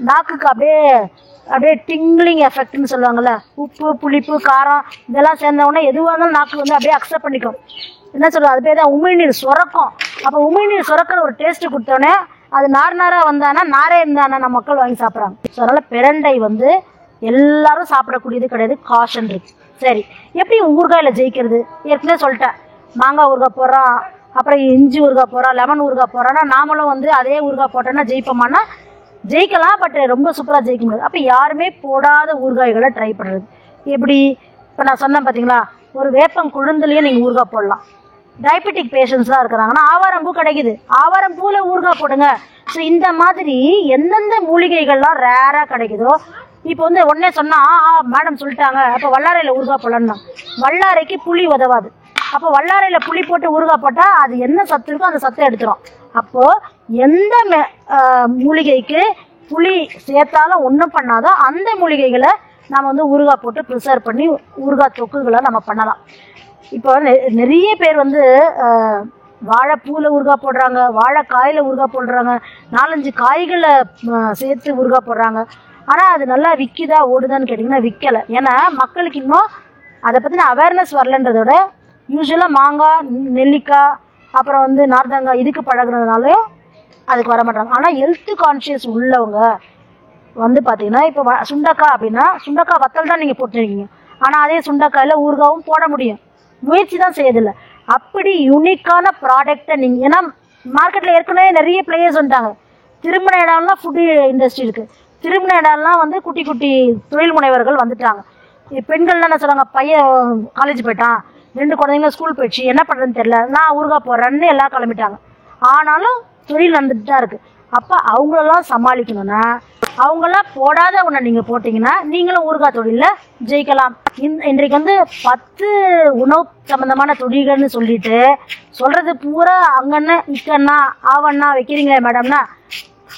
நாக்குக்கு அப்படியே டிங்லிங் எஃபெக்ட்னு சொல்லுவாங்கள்ல, உப்பு, புளிப்பு, காரம் இதெல்லாம் சேர்ந்தவுடனே எதுவாக இருந்தாலும் நாக்கு வந்து அப்படியே அக்செப்ட் பண்ணிக்கும். என்ன சொல்கிறது, அது பேர் தான் உமிழ்நீர் சுரக்கும். அப்போ உமிழ்நீர் சுரக்கிற ஒரு டேஸ்ட்டு கொடுத்தோன்னே அது நாராக வந்தானா, நாரே இருந்தானா நம்ம மக்கள் வாங்கி சாப்பிட்றாங்க. ஸோ அதனால் பிரண்டை வந்து எல்லாரும் சாப்பிடக்கூடியது கிடையாது, காஷன் இருக்கு. சரி, எப்படி ஊறுகாயில் ஜெயிக்கிறது? ஏற்கனவே சொல்லிட்டேன், மாங்காய் ஊறுகாய் போடுறோம், அப்புறம் இஞ்சி ஊறுகாய் போடுறோம், லெமன் ஊறுகாய் போடுறோன்னா நாமளும் வந்து அதே ஊறுகாய் போட்டோன்னா ஜெயிப்போமானா ஜெயிக்கலாம், பட் ரொம்ப சூப்பராக ஜெயிக்க முடியாது. அப்போ யாருமே போடாத ஊறுகாய்களை ட்ரை பண்ணுறது எப்படி? இப்போ நான் சொன்னேன் பார்த்தீங்களா, ஒரு வேப்பம் குழுந்துலேயே நீங்கள் ஊறுகாய் போடலாம். டயபெட்டிக் பேஷண்ட்ஸ்லாம் இருக்கிறாங்கன்னா ஆவாரம்பூ கிடைக்குது, ஆவாரம்பூவில் ஊறுகாய் போடுங்க. ஸோ இந்த மாதிரி எந்தெந்த மூலிகைகள்லாம் ரேராக கிடைக்குதோ, இப்போ வந்து உடனே சொன்னால் மேடம் சொல்லிட்டாங்க அப்போ வல்லாரையில் ஊறுகாய் போடலன்னா, வல்லாரைக்கு புளி உதவாது. அப்போ வல்லாரையில் புளி போட்டு ஊறுகாய் போட்டால் அது என்ன சத்து இருக்கோ அந்த சத்தை எடுத்துரும். அப்போது எந்த மூலிகைக்கு புளி சேர்த்தாலும் ஒன்றும் பண்ணாதோ அந்த மூலிகைகளை நம்ம வந்து ஊறுகாய் போட்டு ப்ரிசர்வ் பண்ணி ஊறுகாய் தொக்குகளை நம்ம பண்ணலாம். இப்போ நிறைய பேர் வந்து வாழைப்பூவில் ஊறுகாய் போடுறாங்க, வாழைக்காயில் ஊறுகாய் போடுறாங்க, 4-5 காய்களை சேர்த்து ஊறுகாய் போடுறாங்க. ஆனால் அது நல்லா விற்கிதா ஓடுதான்னு கேட்டிங்கன்னா விற்கலை. ஏன்னா மக்களுக்கு இன்னும் அதை பற்றின அவேர்னஸ் வரலன்றதோட யூஸ்வலாக மாங்காய், நெல்லிக்காய், அப்புறம் வந்து நார்த்தங்காய் இதுக்கு பழகுனதுனாலையும் அதுக்கு வர மாட்டாங்க. ஆனால் ஹெல்த் கான்ஷியஸ் உள்ளவங்க வந்து பார்த்தீங்கன்னா இப்போ சுண்டக்காய் அப்படின்னா சுண்டக்காய் வத்தல் தான் நீங்கள் போட்டுருக்கீங்க, ஆனால் அதே சுண்டக்காயில் ஊறுகாவும் போட முடியும், முயற்சி தான் செய்யதில்லை. அப்படி யூனிக்கான ப்ராடக்டை நீங்கள், ஏன்னா மார்க்கெட்டில் ஏற்கனவே நிறைய பிளேயர்ஸ் வந்துட்டாங்க. திருமண இடம்லாம் ஃபுட்டு இண்டஸ்ட்ரி இருக்குது, திருமண இடம்லாம் வந்து குட்டி குட்டி தொழில் முனைவர்கள் வந்துட்டாங்க. பெண்கள்லாம் என்ன சொல்கிறாங்க, பையன் காலேஜ் போயிட்டான், 2 குழந்தைங்க ஸ்கூல் போயிடுச்சு, என்ன பண்ணுறதுன்னு தெரியல, நான் ஊறுகாய் போடுறேன்னு எல்லாம் கிளம்பிட்டாங்க. ஆனாலும் தொழில் வந்துட்டு தான் இருக்குது. அப்போ அவங்களெல்லாம் சமாளிக்கணும்னா அவங்களாம் போடாத ஒன்று நீங்கள் போட்டிங்கன்னா நீங்களும் ஊறுகாய் தொழிலில் ஜெயிக்கலாம். இன்றைக்கு வந்து 10 உணவு சம்மந்தமான தொழில்கள்னு சொல்லிட்டு சொல்கிறது பூரா அங்கண்ணா இக்கண்ணா ஆவண்ணா வைக்கிறீங்களே மேடம்னா,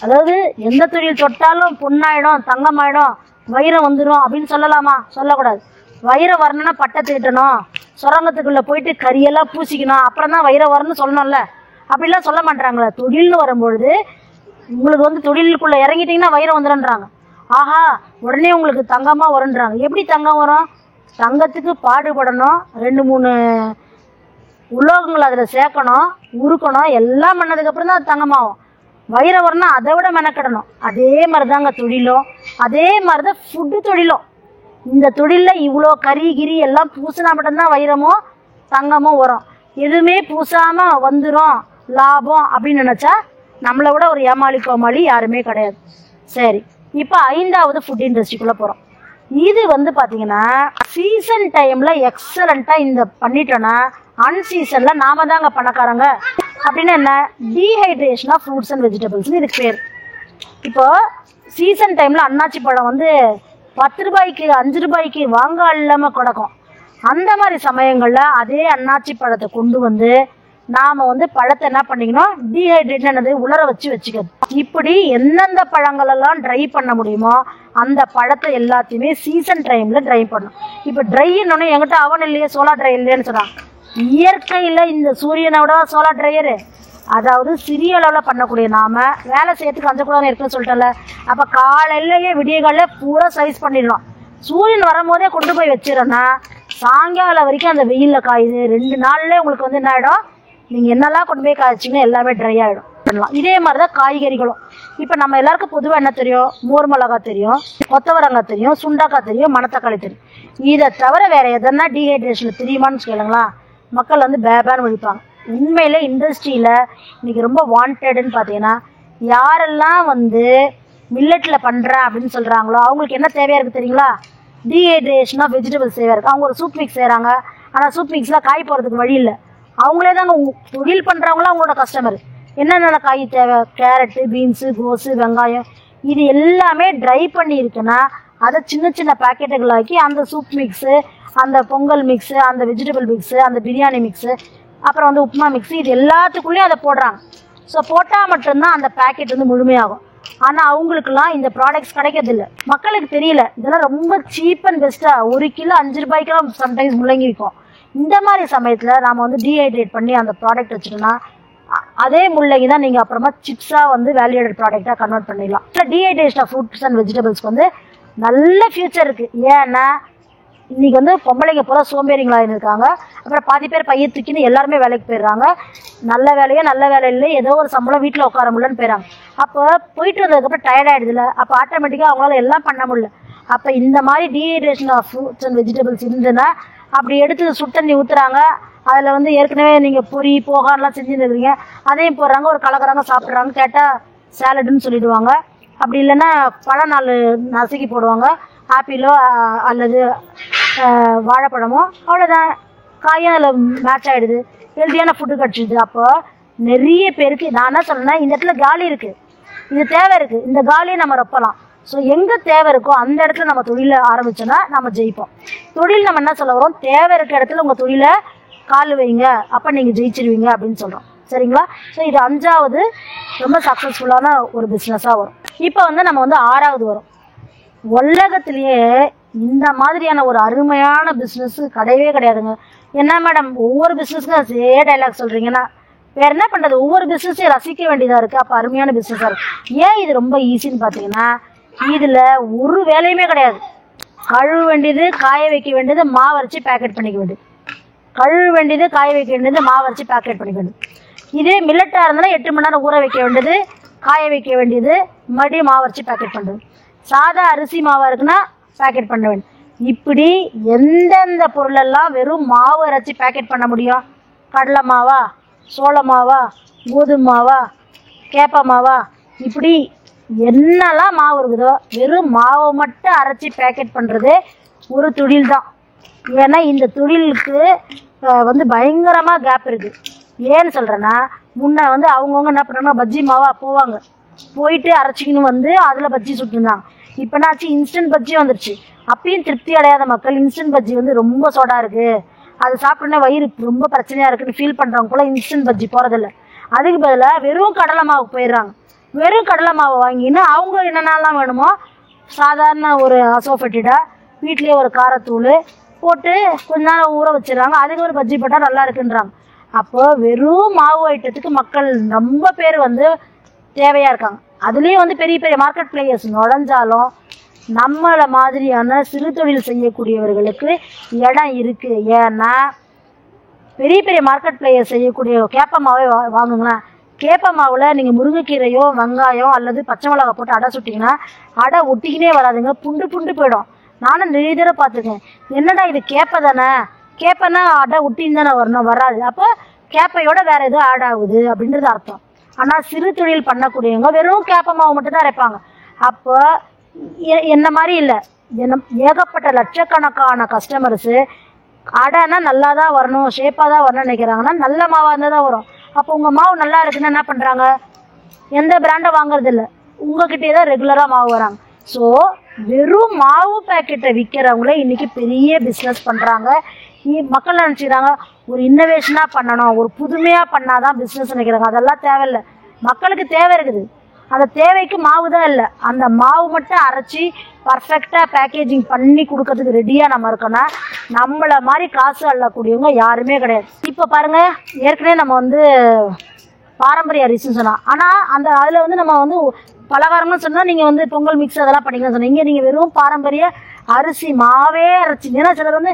அதாவது எந்த தொழில் தொட்டாலும் பொண்ணாயிடும், தங்கமாயிடும், வைரம் வந்துடும் அப்படின்னு சொல்லலாமா? சொல்லக்கூடாது. வைரம் வரணும்னா பட்டை தீட்டணும், சுரங்கத்துக்குள்ளே போயிட்டு கரியெல்லாம் பூசிக்கணும், அப்புறம் தான் வைரம் வரணும்னு சொல்லணும்ல. அப்படிலாம் சொல்ல மாட்டாங்களே. தொழில்னு வரும்பொழுது உங்களுக்கு வந்து தொழிலுக்குள்ளே இறங்கிட்டிங்கன்னா வைரம் வந்துடுன்றாங்க. ஆஹா உடனே உங்களுக்கு தங்கமாக வருன்றாங்க. எப்படி தங்கம் வரும்? தங்கத்துக்கு பாடுபடணும், 2-3 உலோகங்கள் அதில் சேர்க்கணும், உருக்கணும், எல்லாம் பண்ணதுக்கப்புறம் தான் அது தங்கமாகும். வைரம் வரணும்னா அதை விட மெனக்கிடணும். அதே மாதிரி தாங்க தொழிலும், அதே மாதிரி தான் ஃபுட்டு தொழிலும். இந்த தொழிலில் இவ்வளோ கறி எல்லாம் பூசினா மட்டும்தான் வைரமும் தங்கமும் வரும். எதுவுமே பூசாமல் வந்துடும் லாபம் அப்படின்னு நினச்சா நம்மளை விட ஒரு ஏமாளி கோமாளி யாருமே கிடையாது. சரி, இப்போ 5வது ஃபுட் இண்டஸ்ட்ரிக்குள்ளே போகிறோம். இது வந்து பார்த்தீங்கன்னா சீசன் டைமில் எக்ஸலண்ட்டாக இந்த பண்ணிட்டோன்னா அன்சீசனில் நாம தாங்க பணக்காரங்க. அப்படின்னு என்ன? டீஹைட்ரேஷன் ஆஃப் ஃப்ரூட்ஸ் அண்ட் வெஜிடபிள்ஸ்னு இதுக்கு பேர். இப்போ சீசன் டைமில் அன்னாச்சி பழம் வந்து 10 ரூபாய்க்கு 5 ரூபாய்க்கு வாங்க இல்லாமல் கிடக்கும். அந்த மாதிரி சமயங்களில் அதே அன்னாச்சி பழத்தை கொண்டு வந்து நாம் வந்து பழத்தை என்ன பண்ணிக்கணும், டீஹைட்ரேட் என்னது உலர வச்சுக்கிறது. இப்படி எந்தெந்த பழங்களெல்லாம் ட்ரை பண்ண முடியுமோ அந்த பழத்தை எல்லாத்தையுமே சீசன் டைமில் ட்ரை பண்ணணும். இப்போ ட்ரைன்னு என்கிட்ட அவன் இல்லையே சோலார் ட்ரை இல்லைன்னு சொன்னான். இயற்கையில் இந்த சூரியனோட சோலார் ட்ரையரு, அதாவது சிறிய அளவில் பண்ணக்கூடிய நாம் வேலை செய்யறதுக்கு அஞ்சக்கூடாது இருக்குன்னு சொல்லிட்டல. அப்போ காலையிலேயே விடிய காலையில் பூரா சைஸ் பண்ணிடலாம். சூரியன் வரும்போதே கொண்டு போய் வச்சிடறோன்னா சாயங்காலம் வரைக்கும் அந்த வெயிலில் காயுது. 2 நாள்லேயே உங்களுக்கு வந்து என்ன ஆகிடும், நீங்கள் என்னெல்லாம் கொண்டு போய் காய்ச்சிங்கன்னா எல்லாமே ட்ரை ஆகிடும் பண்ணலாம். இதே மாதிரி தான் காய்கறிகளும். இப்போ நம்ம எல்லாருக்கும் பொதுவாக என்ன தெரியும், மோர் மிளகாய் தெரியும், கொத்தவரங்காய் தெரியும், சுண்டக்காய் தெரியும், மணத்தக்காளி தெரியும். இதை தவிர வேறு எதனா டீஹைட்ரேஷனில் தெரியுமான்னு கேளுங்களா, மக்கள் வந்து பேபான்னு ஒழிப்பாங்க. உண்மையிலே இண்டஸ்ட்ரியில் இன்றைக்கி ரொம்ப வாண்டடுன்னு பார்த்தீங்கன்னா யாரெல்லாம் வந்து மில்லட்டில் பண்ணுறேன் அப்படின்னு சொல்கிறாங்களோ அவங்களுக்கு என்ன தேவையாக இருக்குது தெரியுங்களா, டீஹைட்ரேஷன் ஆஃப் வெஜிடபிள்ஸ் தேவையாக இருக்குது. அவங்க ஒரு சூப் மிக்ஸ் செய்கிறாங்க, ஆனால் சூப் மிக்ஸில் காய் போகிறதுக்கு வழி இல்லை. அவங்களே தாங்க தொழில் பண்ணுறவங்களாம் அவங்களோட கஸ்டமர். என்னென்ன காய் தேவை, கேரட்டு, பீன்ஸு, கோஸு, வெங்காயம், இது எல்லாமே ட்ரை பண்ணி இருக்குன்னா அதை சின்ன சின்ன பேக்கெட்டுகளாக்கி அந்த சூப் மிக்ஸு, அந்த பொங்கல் மிக்ஸு, அந்த வெஜிடபிள் மிக்ஸு, அந்த பிரியாணி மிக்ஸு, அப்புறம் வந்து உப்புமா மிக்ஸு, இது எல்லாத்துக்குள்ளேயும் அதை போடுறாங்க. ஸோ போட்டால் மட்டும்தான் அந்த பேக்கெட் வந்து முழுமையாகும். ஆனால் அவங்களுக்குலாம் இந்த ப்ராடக்ட்ஸ் கிடைக்கிறதில்ல, மக்களுக்கு தெரியல. இதெல்லாம் ரொம்ப சீப் அண்ட் பெஸ்ட்டாக 1 கிலோ 5 ரூபாய்க்கெல்லாம் சம்டைம்ஸ் முள்ளங்கி இருக்கும். இந்த மாதிரி சமயத்தில் நாம் வந்து டீஹைட்ரேட் பண்ணி அந்த ப்ராடக்ட் வச்சுட்டோன்னா அதே முள்ளங்கி தான் நீங்கள் அப்புறமா சிப்ஸாக வந்து வேல்யூடட் ப்ராடக்டாக கன்வெர்ட் பண்ணிடலாம். இல்லை டீஹைட்ரேஷன் ஆஃப் ஃப்ரூட்ஸ் அண்ட் வெஜிடபிள்ஸ்க்கு வந்து நல்ல ஃபியூச்சர் இருக்குது. ஏன்னா இன்றைக்கி வந்து பொம்பளைங்க பூரா சோம்பேறிங்களாக இருக்காங்க. அப்புறம் பாதி பேர் பைய தூக்கின்னு எல்லாருமே வேலைக்கு போயிடுறாங்க. நல்ல வேலையோ நல்ல வேலை இல்லை, ஏதோ ஒரு சம்பளம் வீட்டில் உட்கார முடியலன்னு போயிடறாங்க. அப்போ போயிட்டு வந்ததுக்கப்புறம் டயர்ட் ஆகிடுதுல, அப்போ ஆட்டோமேட்டிக்காக அவங்களால எல்லாம் பண்ண முடியல. அப்போ இந்த மாதிரி dehydration of fruits and vegetables இருந்துன்னா அப்படி எடுத்து சுட்டண்ணி ஊற்றுறாங்க, அதில் வந்து ஏற்கனவே நீங்கள் பொரி போகான்லாம் செஞ்சுன்னு இருக்கிறீங்க, அதையும் போடுறாங்க, ஒரு கலக்கிறாங்க, சாப்பிட்றாங்க, கேட்டால் சேலடுன்னு சொல்லிவிடுவாங்க. அப்படி இல்லைன்னா பழ நாள் நசுக்கி போடுவாங்க, ஆப்பிளோ அல்லது வாழைப்பழமோ, அவ்வளோதான், காயும் அதில் மேட்ச் ஆகிடுது, ஹெல்த்தியான ஃபுட்டு கிடச்சிடுது. அப்போ நிறைய பேருக்கு நான் என்ன சொல்கிறேன்னா, இந்த இடத்துல காலி இருக்குது, இது தேவை இருக்குது, இந்த காலியை நம்ம ரொப்பலாம். ஸோ எங்கே தேவை இருக்கோ அந்த இடத்துல நம்ம தொழிலை ஆரம்பித்தோன்னா நம்ம ஜெயிப்போம். தொழில் நம்ம என்ன சொல்ல வரோம், தேவை இருக்க இடத்துல உங்கள் தொழிலை கால் வைங்க, அப்போ நீங்கள் ஜெயிச்சிருவீங்க அப்படின்னு சொல்கிறோம். சரிங்களா? ஸோ இது 5வது ரொம்ப சக்ஸஸ்ஃபுல்லான ஒரு பிஸ்னஸாக வரும். இப்போ வந்து நம்ம வந்து 6வது வரும். உலகத்திலேயே இந்த மாதிரியான ஒரு அருமையான பிஸ்னஸ் கிடையவே கிடையாதுங்க. என்ன மேடம் ஒவ்வொரு பிஸ்னஸ்க்கும் அதே டைலாக் சொல்கிறீங்கன்னா வேறு என்ன பண்ணுறது? ஒவ்வொரு பிஸ்னஸையும் ரசிக்க வேண்டியதாக இருக்குது. அப்போ அருமையான பிஸ்னஸாக இருக்குது. ஏன் இது ரொம்ப ஈஸின்னு பார்த்தீங்கன்னா இதில் ஒரு வேலையுமே கிடையாது. கழுவ வேண்டியது, காய வைக்க வேண்டியது, மாவு அரைச்சி பேக்கெட் பண்ணிக்க வேண்டியது. கழுவ வேண்டியது, காய வைக்க வேண்டியது, மாவு அரைச்சி பேக்கெட் பண்ணிக்க வேண்டியது. இதே மில்லட்டாக இருந்ததுன்னா 8 மணி நேரம் ஊற வைக்க வேண்டியது, காய வைக்க வேண்டியது, மறுபடியும் மாவு அரைச்சி பேக்கெட் பண்ணுறது. சாதா அரிசி மாவாக இருக்குன்னா பேக்கெட் பண்ண வேண்டும். இப்படி எந்தெந்த பொருளெல்லாம் வெறும் மாவு அரைச்சி பேக்கெட் பண்ண முடியும்? கடலை மாவா, சோள மாவா, கோதுமை மாவா, கேப்ப மாவா, இப்படி என்னெல்லாம் மாவு இருக்குதோ வெறும் மாவை மட்டும் அரைச்சி பேக்கெட் பண்ணுறதே ஒரு தொழில் தான். ஏன்னா இந்த தொழிலுக்கு வந்து பயங்கரமாக கேப் இருக்குது. ஏன்னு சொல்கிறேன்னா முன்னே வந்து அவங்கவுங்க என்ன பண்ணுறாங்கன்னா பஜ்ஜி மாவாக போவாங்க, போயிட்டு அரைச்சிக்கின்னு வந்து அதில் பஜ்ஜி சுட்டுருந்தாங்க. இப்போனாச்சு இன்ஸ்டன்ட் பஜ்ஜி வந்துருச்சு. அப்பயும் திருப்தி அடையாத மக்கள் இன்ஸ்டன்ட் பஜ்ஜி வந்து ரொம்ப சோடா இருக்குது, அது சாப்பிட்டோன்னே வயிறு ரொம்ப பிரச்சனையாக இருக்குன்னு ஃபீல் பண்ணுறவங்க கூட இன்ஸ்டன்ட் பஜ்ஜி போகிறதில்ல. அதுக்கு பதிலாக வெறும் கடலை மாவுக்கு போயிடுறாங்க. வெறும் கடலை மாவை வாங்கின்னு அவங்க என்னென்னலாம் வேணுமோ சாதாரண ஒரு அசோஃபெட்டிடாக வீட்லேயே ஒரு காரத்தூள் போட்டு கொஞ்ச நேரம் ஊற வச்சிடறாங்க. அதுக்கு ஒரு பஜ்ஜி போட்டால் நல்லா இருக்குன்றாங்க. அப்போ வெறும் மாவு ஐட்டத்துக்கு மக்கள் ரொம்ப பேர் வந்து தேவையாக இருக்காங்க. அதுலேயும் வந்து பெரிய பெரிய மார்க்கெட் பிளேயர்ஸ் நுழைஞ்சாலும் நம்மளை மாதிரியான சிறு தொழில் செய்யக்கூடியவர்களுக்கு இடம் இருக்குது. ஏன்னா பெரிய பெரிய மார்க்கெட் பிளேயர் செய்யக்கூடிய கேப்ப மாவே வாங்குங்களேன். கேப்ப மாவில் நீங்கள் முருங்கைக்கீரையோ வெங்காயம் அல்லது பச்சை மிளகா போட்டு அடை சுட்டிங்கன்னா அடை ஒட்டிக்கினே வராதுங்க, புண்டு புண்டு போயிடும். நானும் நிறைய தடவை பார்த்துருக்கேன். என்னடா இது கேப்பை தானே, கேப்பைன்னா அடை ஒட்டின்னு தானே வரணும், வராது. அப்போ கேப்பையோட வேறு எதுவும் ஆட் ஆகுது அப்படின்றது அர்த்தம். ஆனால் சிறு தொழில் பண்ணக்கூடியவங்க வெறும் கேப்ப மாவு மட்டும் தான் அரைப்பாங்க. அப்போ என்ன மாதிரி இல்லை, ஏகப்பட்ட லட்சக்கணக்கான கஸ்டமர்ஸு அடைனா நல்லா தான் வரணும், ஷேப்பாக தான் வரணும்னு நினைக்கிறாங்கன்னா நல்ல மாவாக இருந்தால் தான் வரும். அப்போ உங்கள் மாவு நல்லா இருக்குன்னு என்ன பண்ணுறாங்க? எந்த பிராண்டை வாங்குறதில்ல, உங்ககிட்டே தான் ரெகுலராக மாவு வராங்க. ஸோ வெறும் மாவு பேக்கெட்டை விற்கிறவங்களே இன்றைக்கி பெரிய பிஸ்னஸ் பண்ணுறாங்க. மக்கள் நினச்சிக்கிறாங்க ஒரு இன்னோவேஷனாக பண்ணணும், ஒரு புதுமையாக பண்ணால் தான் பிஸ்னஸ் நினைக்கிறாங்க. அதெல்லாம் தேவையில்லை. மக்களுக்கு தேவை இருக்குது, அந்த தேவைக்கு மாவு தான் இல்லை. அந்த மாவு மட்டும் அரைச்சி பர்ஃபெக்டாக பேக்கேஜிங் பண்ணி கொடுக்கறதுக்கு ரெடியாக நம்ம இருக்கோன்னா நம்மளை மாதிரி காசு அள்ளக்கூடியவங்க யாருமே கிடையாது. இப்போ பாருங்கள், ஏற்கனவே நம்ம வந்து பாரம்பரிய அரிசின்னு சொன்னோம். ஆனால் அதில் வந்து நம்ம வந்து பலகாரம்னு சொன்னால் நீங்கள் வந்து பொங்கல் மிக்ஸ் அதெல்லாம் பண்ணிக்கலாம் சொன்னீங்க. நீங்கள் வெறும் பாரம்பரிய அரிசி மாவே அரைச்சி, ஏன்னா சிலர் வந்து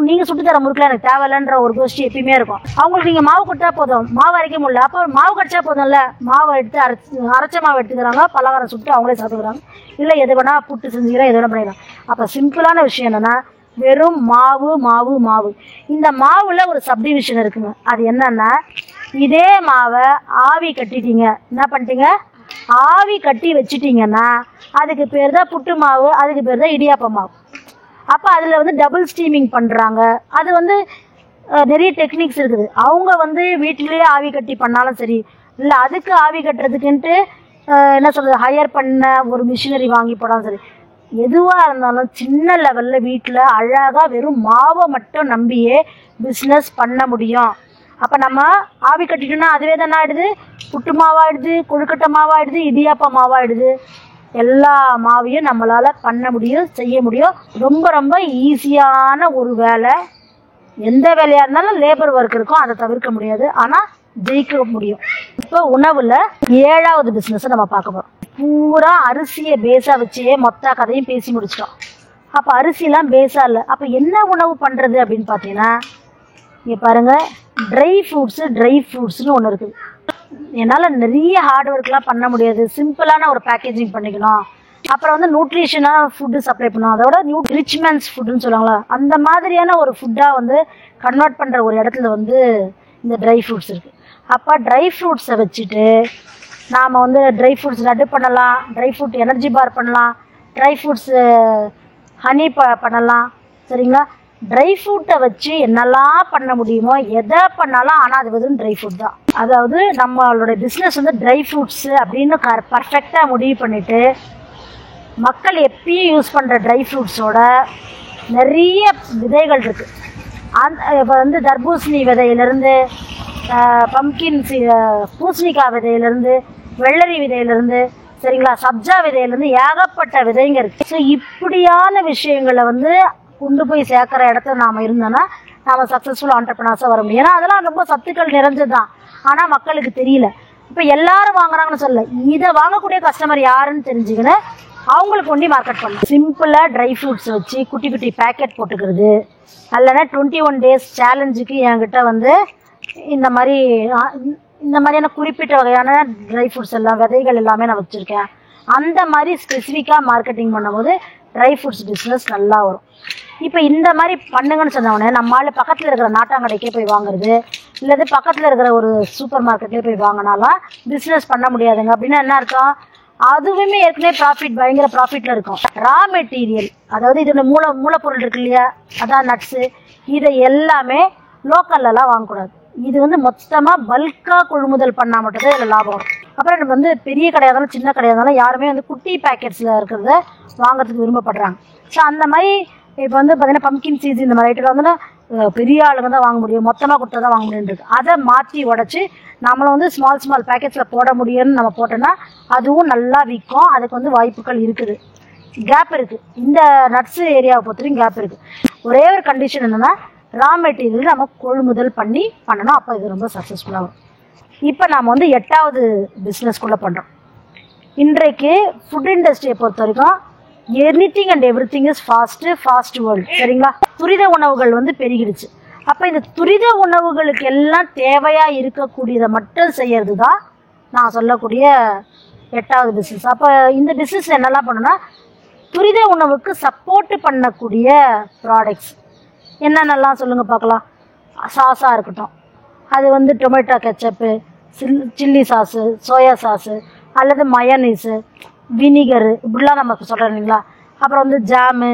நீங்கள் சுட்டு தர முறுக்கல எனக்கு தேவையில்லைன்ற ஒரு கோஷ்டி எப்பயுமே இருக்கும். அவங்களுக்கு நீங்கள் மாவு கொடுத்தா போதும், மாவு அரைக்க முடியல, அப்போ மாவு கடிச்சா போதும்ல, மாவை எடுத்து அரைச்ச மாவு எடுத்துக்கிறாங்க, பலகாரம் சுட்டு அவங்களே சாப்பிட்டுக்கிறாங்க. இல்லை எது வேணால் புட்டு செஞ்சுக்கிறேன், எது வேணால் பண்ணிடலாம். அப்போ சிம்பிளான விஷயம் என்னென்னா வெறும் மாவு மாவு மாவு. இந்த மாவில் ஒரு சப்டிவிஷன் இருக்குங்க. அது என்னன்னா இதே மாவை ஆவி கட்டிட்டீங்க, என்ன பண்ணிட்டீங்க, ஆவி கட்டி வச்சுட்டிங்கன்னா அதுக்கு பேர் தான் புட்டு மாவு, அதுக்கு பேர் தான் இடியாப்ப மாவு. அப்போ அதில் வந்து டபுள் ஸ்டீமிங் பண்ணுறாங்க. அது வந்து நிறைய டெக்னிக்ஸ் இருக்குது. அவங்க வந்து வீட்டிலேயே ஆவி கட்டி பண்ணாலும் சரி, இல்லை அதுக்கு ஆவி கட்டுறதுக்குன்ட்டு என்ன சொல்கிறது ஹையர் பண்ண ஒரு மிஷினரி வாங்கி போடாலும் சரி, எதுவாக இருந்தாலும் சின்ன லெவலில் வீட்டில் அழகாக வெறும் மாவை மட்டும் நம்பியே பிஸ்னஸ் பண்ண முடியும். அப்போ நம்ம ஆவி கட்டிட்டோம்னா அதுவே தானே ஆகிடுது, புட்டு மாவாயிடுது, கொழுக்கட்டை மாவாயிடுது, இடியாப்ப மாவாயிடுது. எல்லா மாவையும் நம்மளால் பண்ண முடியும், செய்ய முடியும். ரொம்ப ரொம்ப ஈஸியான ஒரு வேலை. எந்த வேலையாக இருந்தாலும் லேபர் ஒர்க் இருக்கும், அதை தவிர்க்க முடியாது, ஆனால் ஜெயிக்க முடியும். இப்போ உணவில் 7வது பிஸ்னஸை நம்ம பார்க்க போகிறோம். பூரா அரிசியை பேஸாக வச்சே மொத்த கதையும் பேசி முடிச்சிட்டோம். அப்போ அரிசிலாம் பேஸாக இல்லை. அப்போ என்ன உணவு பண்ணுறது அப்படின்னு பார்த்தீங்கன்னா இங்கே பாருங்கள், ட்ரை ஃப்ரூட்ஸ்னு ஒன்று இருக்குது. என்னால் நிறைய ஹார்ட் ஒர்க்லாம் பண்ண முடியாது, சிம்பிளான ஒரு பேக்கேஜிங் பண்ணிக்கணும். அப்புறம் வந்து நியூட்ரிஷனான ஃபுட்டு சப்ளை பண்ணணும், அதோட ரிச்மென்ஸ் ஃபுட்டுன்னு சொல்லுவாங்களா, அந்த மாதிரியான ஒரு ஃபுட்டாக வந்து கன்வெர்ட் பண்ணுற ஒரு இடத்துல வந்து இந்த ட்ரை ஃப்ரூட்ஸ் இருக்குது. அப்போ ட்ரை ஃப்ரூட்ஸை வச்சுட்டு நாம் வந்து ட்ரை ஃப்ரூட்ஸ் லட்டு பண்ணலாம், ட்ரை ஃப்ரூட் எனர்ஜி பார் பண்ணலாம், ட்ரை ஃப்ரூட்ஸு ஹனி பண்ணலாம். சரிங்களா? ட்ரை ஃப்ரூட்டை வச்சு என்னெல்லாம் பண்ண முடியுமோ எதை பண்ணாலும், ஆனால் அது வந்து ட்ரை ஃப்ரூட் தான். அதாவது நம்மளோட பிஸ்னஸ் வந்து ட்ரை ஃப்ரூட்ஸு அப்படின்னு பர்ஃபெக்டாக முடிவு பண்ணிவிட்டு மக்கள் எப்பயும் யூஸ் பண்ணுற ட்ரை ஃப்ரூட்ஸோட நிறைய விதைகள் இருக்குது. இப்போ வந்து தர்பூசணி விதையிலேருந்து பம்கின் பூசணிக்காய் விதையிலேருந்து, வெள்ளரி விதையிலேருந்து, சரிங்களா, சப்ஜா விதையிலேருந்து ஏகப்பட்ட விதைங்க இருக்குது. ஸோ இப்படியான விஷயங்களை வந்து கொண்டு போய் சேர்க்குற இடத்துல நாம் இருந்தோன்னா நம்ம சக்ஸஸ்ஃபுல் ஆண்டர்ப்ரனர்ஸாக வர முடியும். ஏன்னா அதெல்லாம் ரொம்ப சத்துக்கள் நிறைஞ்சது தான், ஆனால் மக்களுக்கு தெரியல. இப்போ எல்லாரும் வாங்குறாங்கன்னு சொல்ல, இதை வாங்கக்கூடிய கஸ்டமர் யாருன்னு தெரிஞ்சுக்கின்னு அவங்களுக்கு ஒண்டி மார்க்கெட் பண்ணலாம். சிம்பிளாக ட்ரை ஃப்ரூட்ஸ் வச்சு குட்டி குட்டி பேக்கெட் போட்டுக்கிறது, இல்லைன்னா 21 days சேலஞ்சுக்கு என்கிட்ட வந்து இந்த மாதிரியான குறிப்பிட்ட வகையான ட்ரை ஃப்ரூட்ஸ் எல்லாம் விதைகள் எல்லாமே நான் வச்சுருக்கேன். அந்த மாதிரி ஸ்பெசிஃபிக்காக மார்க்கெட்டிங் பண்ணும்போது ட்ரை ஃப்ரூட்ஸ் பிஸ்னஸ் நல்லா வரும். இப்போ இந்த மாதிரி பண்ணுங்கன்னு சொன்னவொடனே நம்மளால பக்கத்தில் இருக்கிற நாட்டாங்கடைக்கே போய் வாங்குறது, இல்லது பக்கத்தில் இருக்கிற ஒரு சூப்பர் மார்க்கெட்லேயே போய் வாங்கினாலாம் பிஸ்னஸ் பண்ண முடியாதுங்க. அப்படின்னா என்ன அர்த்தம்? அதுவுமே ஏற்கனவே ப்ராஃபிட், பயங்கர ப்ராஃபிட்டில் இருக்கும். ரா மெட்டீரியல், அதாவது இதில் மூலப்பொருள் இருக்கு இல்லையா, அதான் நட்ஸு, இதை எல்லாமே லோக்கல்லலாம் வாங்கக்கூடாது. இது வந்து மொத்தமாக பல்காக கொள்முதல் பண்ணால் மட்டும்தான் இதில் லாபம் வரும். அப்புறம் நம்ம வந்து பெரிய கடையாக இருந்தாலும் சின்ன கடையாக இருந்தாலும் யாருமே வந்து குட்டி பேக்கெட்ஸில் இருக்கிறத வாங்குறதுக்கு விரும்பப்படுறாங்க. ஸோ அந்த மாதிரி இப்போ வந்து பார்த்தீங்கன்னா பம்கின் சீட்ஸ் இந்த மாதிரி ஐட்டத்தில் வந்து பெரிய ஆளுங்க தான் வாங்க முடியும், மொத்தமாக கொடுத்தா தான் வாங்க முடியுன்றது. அதை மாற்றி உடச்சி நம்மளை வந்து ஸ்மால் பேக்கெட்ஸில் போட முடியும்னு நம்ம போட்டோன்னா அதுவும் நல்லா விற்கும். அதுக்கு வந்து வாய்ப்புகள் இருக்குது, கேப் இருக்குது. இந்த நட்ஸு ஏரியாவை பொறுத்தவரைக்கும் கேப் இருக்குது. ஒரே ஒரு கண்டிஷன் என்னென்னா ரா மெட்டீரியல் நம்ம கொள்முதல் பண்ணணும். அப்போ இது ரொம்ப சக்ஸஸ்ஃபுல்லாக வரும். இப்போ நாம் வந்து 8வது பிஸ்னஸ்குள்ளே பண்ணுறோம். இன்றைக்கு ஃபுட் இண்டஸ்ட்ரியை பொறுத்த வரைக்கும் anything and everything is fast world, சரிங்களா. துரித உணவுகள் வந்து பெருகிடுச்சு. அப்போ இந்த துரித உணவுகளுக்கு எல்லாம் தேவையாக இருக்கக்கூடியதை மட்டும் செய்யறது தான் நான் சொல்லக்கூடிய 8வது பிஸ்னஸ். அப்போ இந்த பிஸ்னஸ் என்னெல்லாம் பண்ணுன்னா, துரித உணவுக்கு சப்போர்ட் பண்ணக்கூடிய ப்ராடக்ட்ஸ் என்னென்னலாம் சொல்லுங்கள் பார்க்கலாம். சாஸாக இருக்கட்டும், அது வந்து tomato ketchup, chilli sauce, soya sauce, அல்லது மயனீஸு, வினிகரு, இப்படிலாம் நமக்கு சொல்கிறோம் இல்லைங்களா. அப்புறம் வந்து ஜாமு,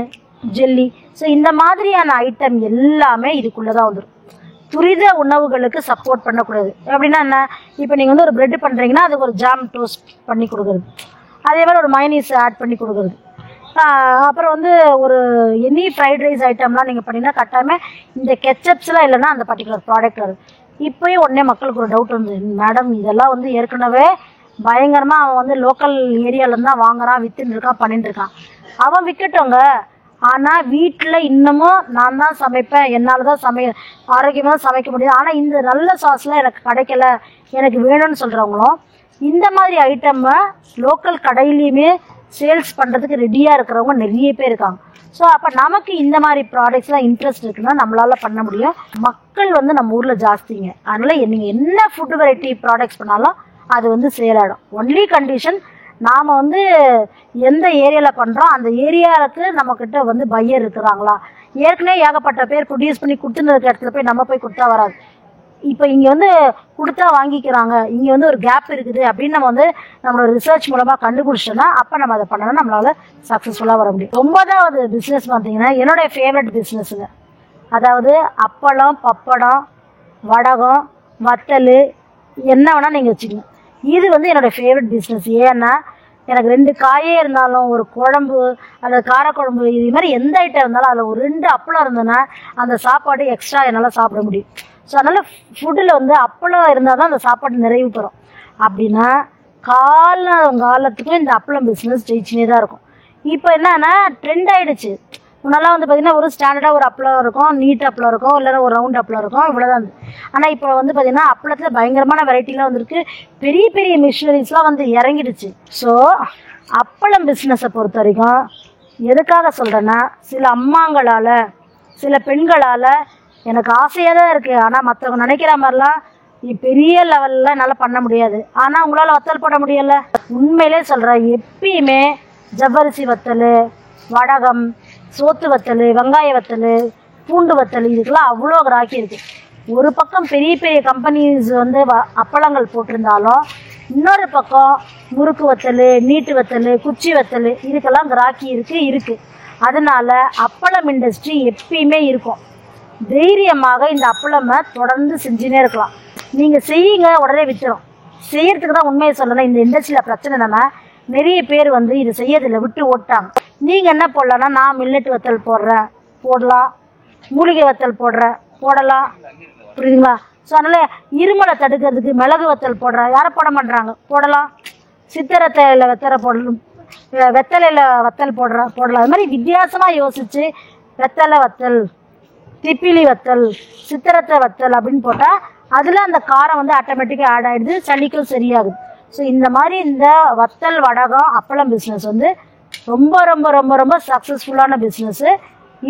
ஜெல்லி. ஸோ இந்த மாதிரியான ஐட்டம் எல்லாமே இதுக்குள்ளே தான் வந்துடும். துரித உணவுகளுக்கு சப்போர்ட் பண்ணக்கூடாது. எப்படின்னா என்ன, இப்போ நீங்கள் வந்து ஒரு ப்ரெட் பண்ணுறீங்கன்னா அதுக்கு ஒரு ஜாம் டோஸ்ட் பண்ணி கொடுக்குறது, அதே மாதிரி ஒரு மயனீஸ் ஆட் பண்ணி கொடுக்குறது. அப்புறம் வந்து ஒரு எனி ஃப்ரைட் ரைஸ் ஐட்டம்லாம் நீங்கள் பண்ணிங்கன்னா கட்டாயமே இந்த கெச்சப்ஸ்லாம் இல்லைன்னா அந்த பர்டிகுலர் ப்ராடக்ட் வருது. இப்போயே உடனே மக்களுக்கு ஒரு டவுட் வந்து, மேடம் இதெல்லாம் வந்து ஏற்கனவே பயங்கரமாக அவன் வந்து லோக்கல் ஏரியாவிலேருந்து தான் வாங்குறான், விற்றுன்னு இருக்கான், பண்ணிட்டு இருக்கான். அவன் விற்கட்டவங்க, ஆனால் வீட்டில் இன்னமும் நான் தான் சமைப்பேன், என்னால் தான் ஆரோக்கியமாக சமைக்க முடியும், ஆனால் இந்த நல்ல சாஸ்லாம் எனக்கு கிடைக்கல, எனக்கு வேணும்னு சொல்கிறவங்களும் இந்த மாதிரி ஐட்டம்மை லோக்கல் கடையிலையுமே சேல்ஸ் பண்ணுறதுக்கு ரெடியாக இருக்கிறவங்க நிறைய பேர் இருக்காங்க. ஸோ அப்போ நமக்கு இந்த மாதிரி ப்ராடக்ட்ஸ்லாம் இன்ட்ரெஸ்ட் இருக்குன்னா நம்மளால் பண்ண முடியும். மக்கள் வந்து நம்ம ஊரில் ஜாஸ்திங்க, அதனால் நீங்கள் என்ன ஃபுட் வெரைட்டி ப்ராடக்ட்ஸ் பண்ணாலும் அது வந்து சேல் ஆகிடும். ஒன்லி கண்டிஷன் நாம் வந்து எந்த ஏரியாவில் பண்ணுறோம் அந்த ஏரியாவுக்கு நம்மக்கிட்ட வந்து பையர் இருக்கிறாங்களா. ஏற்கனவே ஏகப்பட்ட பேர் ப்ரொடியூஸ் பண்ணி கொடுத்துன்னு இருக்க இடத்துல போய் நம்ம போய் கொடுத்தா வராது. இப்போ இங்கே வந்து கொடுத்தா வாங்கிக்கிறாங்க, இங்கே வந்து ஒரு கேப் இருக்குது அப்படின்னு நம்ம வந்து நம்மளோட ரிசர்ச் மூலமாக கண்டுபிடிச்சோன்னா அப்போ நம்ம அதை பண்ணோன்னா நம்மளால் சக்ஸஸ்ஃபுல்லாக வர முடியும். 9வது பிஸ்னஸ் பார்த்தீங்கன்னா என்னுடைய ஃபேவரட் பிஸ்னஸுங்க. அதாவது அப்பளம், பப்படம், வடகம், வத்தல் என்ன வேணால் நீங்கள் வச்சுக்கணும். இது வந்து என்னோடய ஃபேவரட் பிஸ்னஸ். ஏன்னா எனக்கு 2 காயே இருந்தாலும் ஒரு குழம்பு அல்லது காரக்குழம்பு இது மாதிரி எந்த ஐட்டம் இருந்தாலும் அதில் ஒரு 2 அப்பளம் இருந்ததுன்னா அந்த சாப்பாடு எக்ஸ்ட்ரா என்னால் சாப்பிட முடியும். ஸோ அதனால் ஃபுட்டில் வந்து அப்பளம் இருந்தால் தான் அந்த சாப்பாடு நிறைவு பெறும். அப்படின்னா காலத்துக்கும் இந்த அப்பளம் பிஸ்னஸ் ஜெயிச்சுனே தான் இருக்கும். இப்போ என்னன்னா ட்ரெண்ட் ஆகிடுச்சு. முன்னெல்லாம் வந்து பார்த்திங்கன்னா ஒரு ஸ்டாண்டர்டாக ஒரு அப்பளம் இருக்கும், நீட் அப்பளம் இருக்கும், இல்லைன்னா ஒரு ரவுண்ட் அப்பளம் இருக்கும், இவ்வளோதான் இருந்தது. ஆனால் இப்போ வந்து பார்த்திங்கன்னா அப்பளத்தில் பயங்கரமான வெரைட்டிலாம் வந்துருக்கு, பெரிய பெரிய மிஷினரிஸ்லாம் வந்து இறங்கிடுச்சு. ஸோ அப்பளம் பிஸ்னஸை பொறுத்த வரைக்கும் எதுக்காக சொல்கிறேன்னா, சில அம்மாங்களால், சில பெண்களால் எனக்கு ஆசையாக தான் இருக்குது, ஆனால் மற்றவங்க நினைக்கிற மாதிரிலாம் பெரிய லெவலில் என்னால் பண்ண முடியாது. ஆனால் உங்களால் வத்தல் போட முடியலை. உண்மையிலே சொல்கிறேன், எப்பயுமே ஜவ்வரிசி வத்தல், வடகம், சோத்து வத்தல், வெங்காய வத்தல், பூண்டு வத்தல் இதுக்கெல்லாம் அவ்வளோ கிராக்கி இருக்குது. ஒரு பக்கம் பெரிய பெரிய கம்பெனிஸ் வந்து அப்பளங்கள் போட்டிருந்தாலும் இன்னொரு பக்கம் முறுக்கு வத்தல், நீட்டு வத்தல், குச்சி வத்தல் இதுக்கெல்லாம் கிராக்கி இருக்குது. அதனால் அப்பளம் இண்டஸ்ட்ரி எப்பயுமே இருக்கும். தைரியமாக இந்த அப்பளமை தொடர்ந்து செஞ்சுனே இருக்கலாம். நீங்கள் செய்யுங்க, உடனே விட்டுரும். செய்யறதுக்கு தான் உண்மையை சொல்லலாம். இந்த இண்டஸ்ட்ரியில் பிரச்சனை என்னென்னா நிறைய பேர் வந்து இது செய்யறதில்லை, விட்டு ஓட்டாங்க. நீங்கள் என்ன போடலான்னா, நான் மில்லட் வத்தல் போடலாம், மூலிகை வத்தல் போடலாம், புரியுதுங்களா. ஸோ அதனால் இருமலை தடுக்கிறதுக்கு மிளகு வத்தல் போடுறா, யாரும் போட மாட்டுறாங்க, போடலாம். சித்திரத்தையில் வெத்தலையில் வத்தல் போடலாம். அது மாதிரி வித்தியாசமாக யோசித்து வெத்தலை வத்தல், திப்பிலி வத்தல், சித்திரத்தை வத்தல் அப்படின்னு போட்டால் அதில் அந்த காரம் வந்து ஆட்டோமேட்டிக்காக ஆட் ஆகிடுது, சளிக்கும் சரியாகுது. ஸோ இந்த மாதிரி இந்த வத்தல் வடகம் அப்பளம் பிஸ்னஸ் வந்து ரொம்ப ரொம்ப ரொம்ப ரொம்ப சக்ஸஸ்ஃபுல்லான பிஸ்னஸ்ஸு.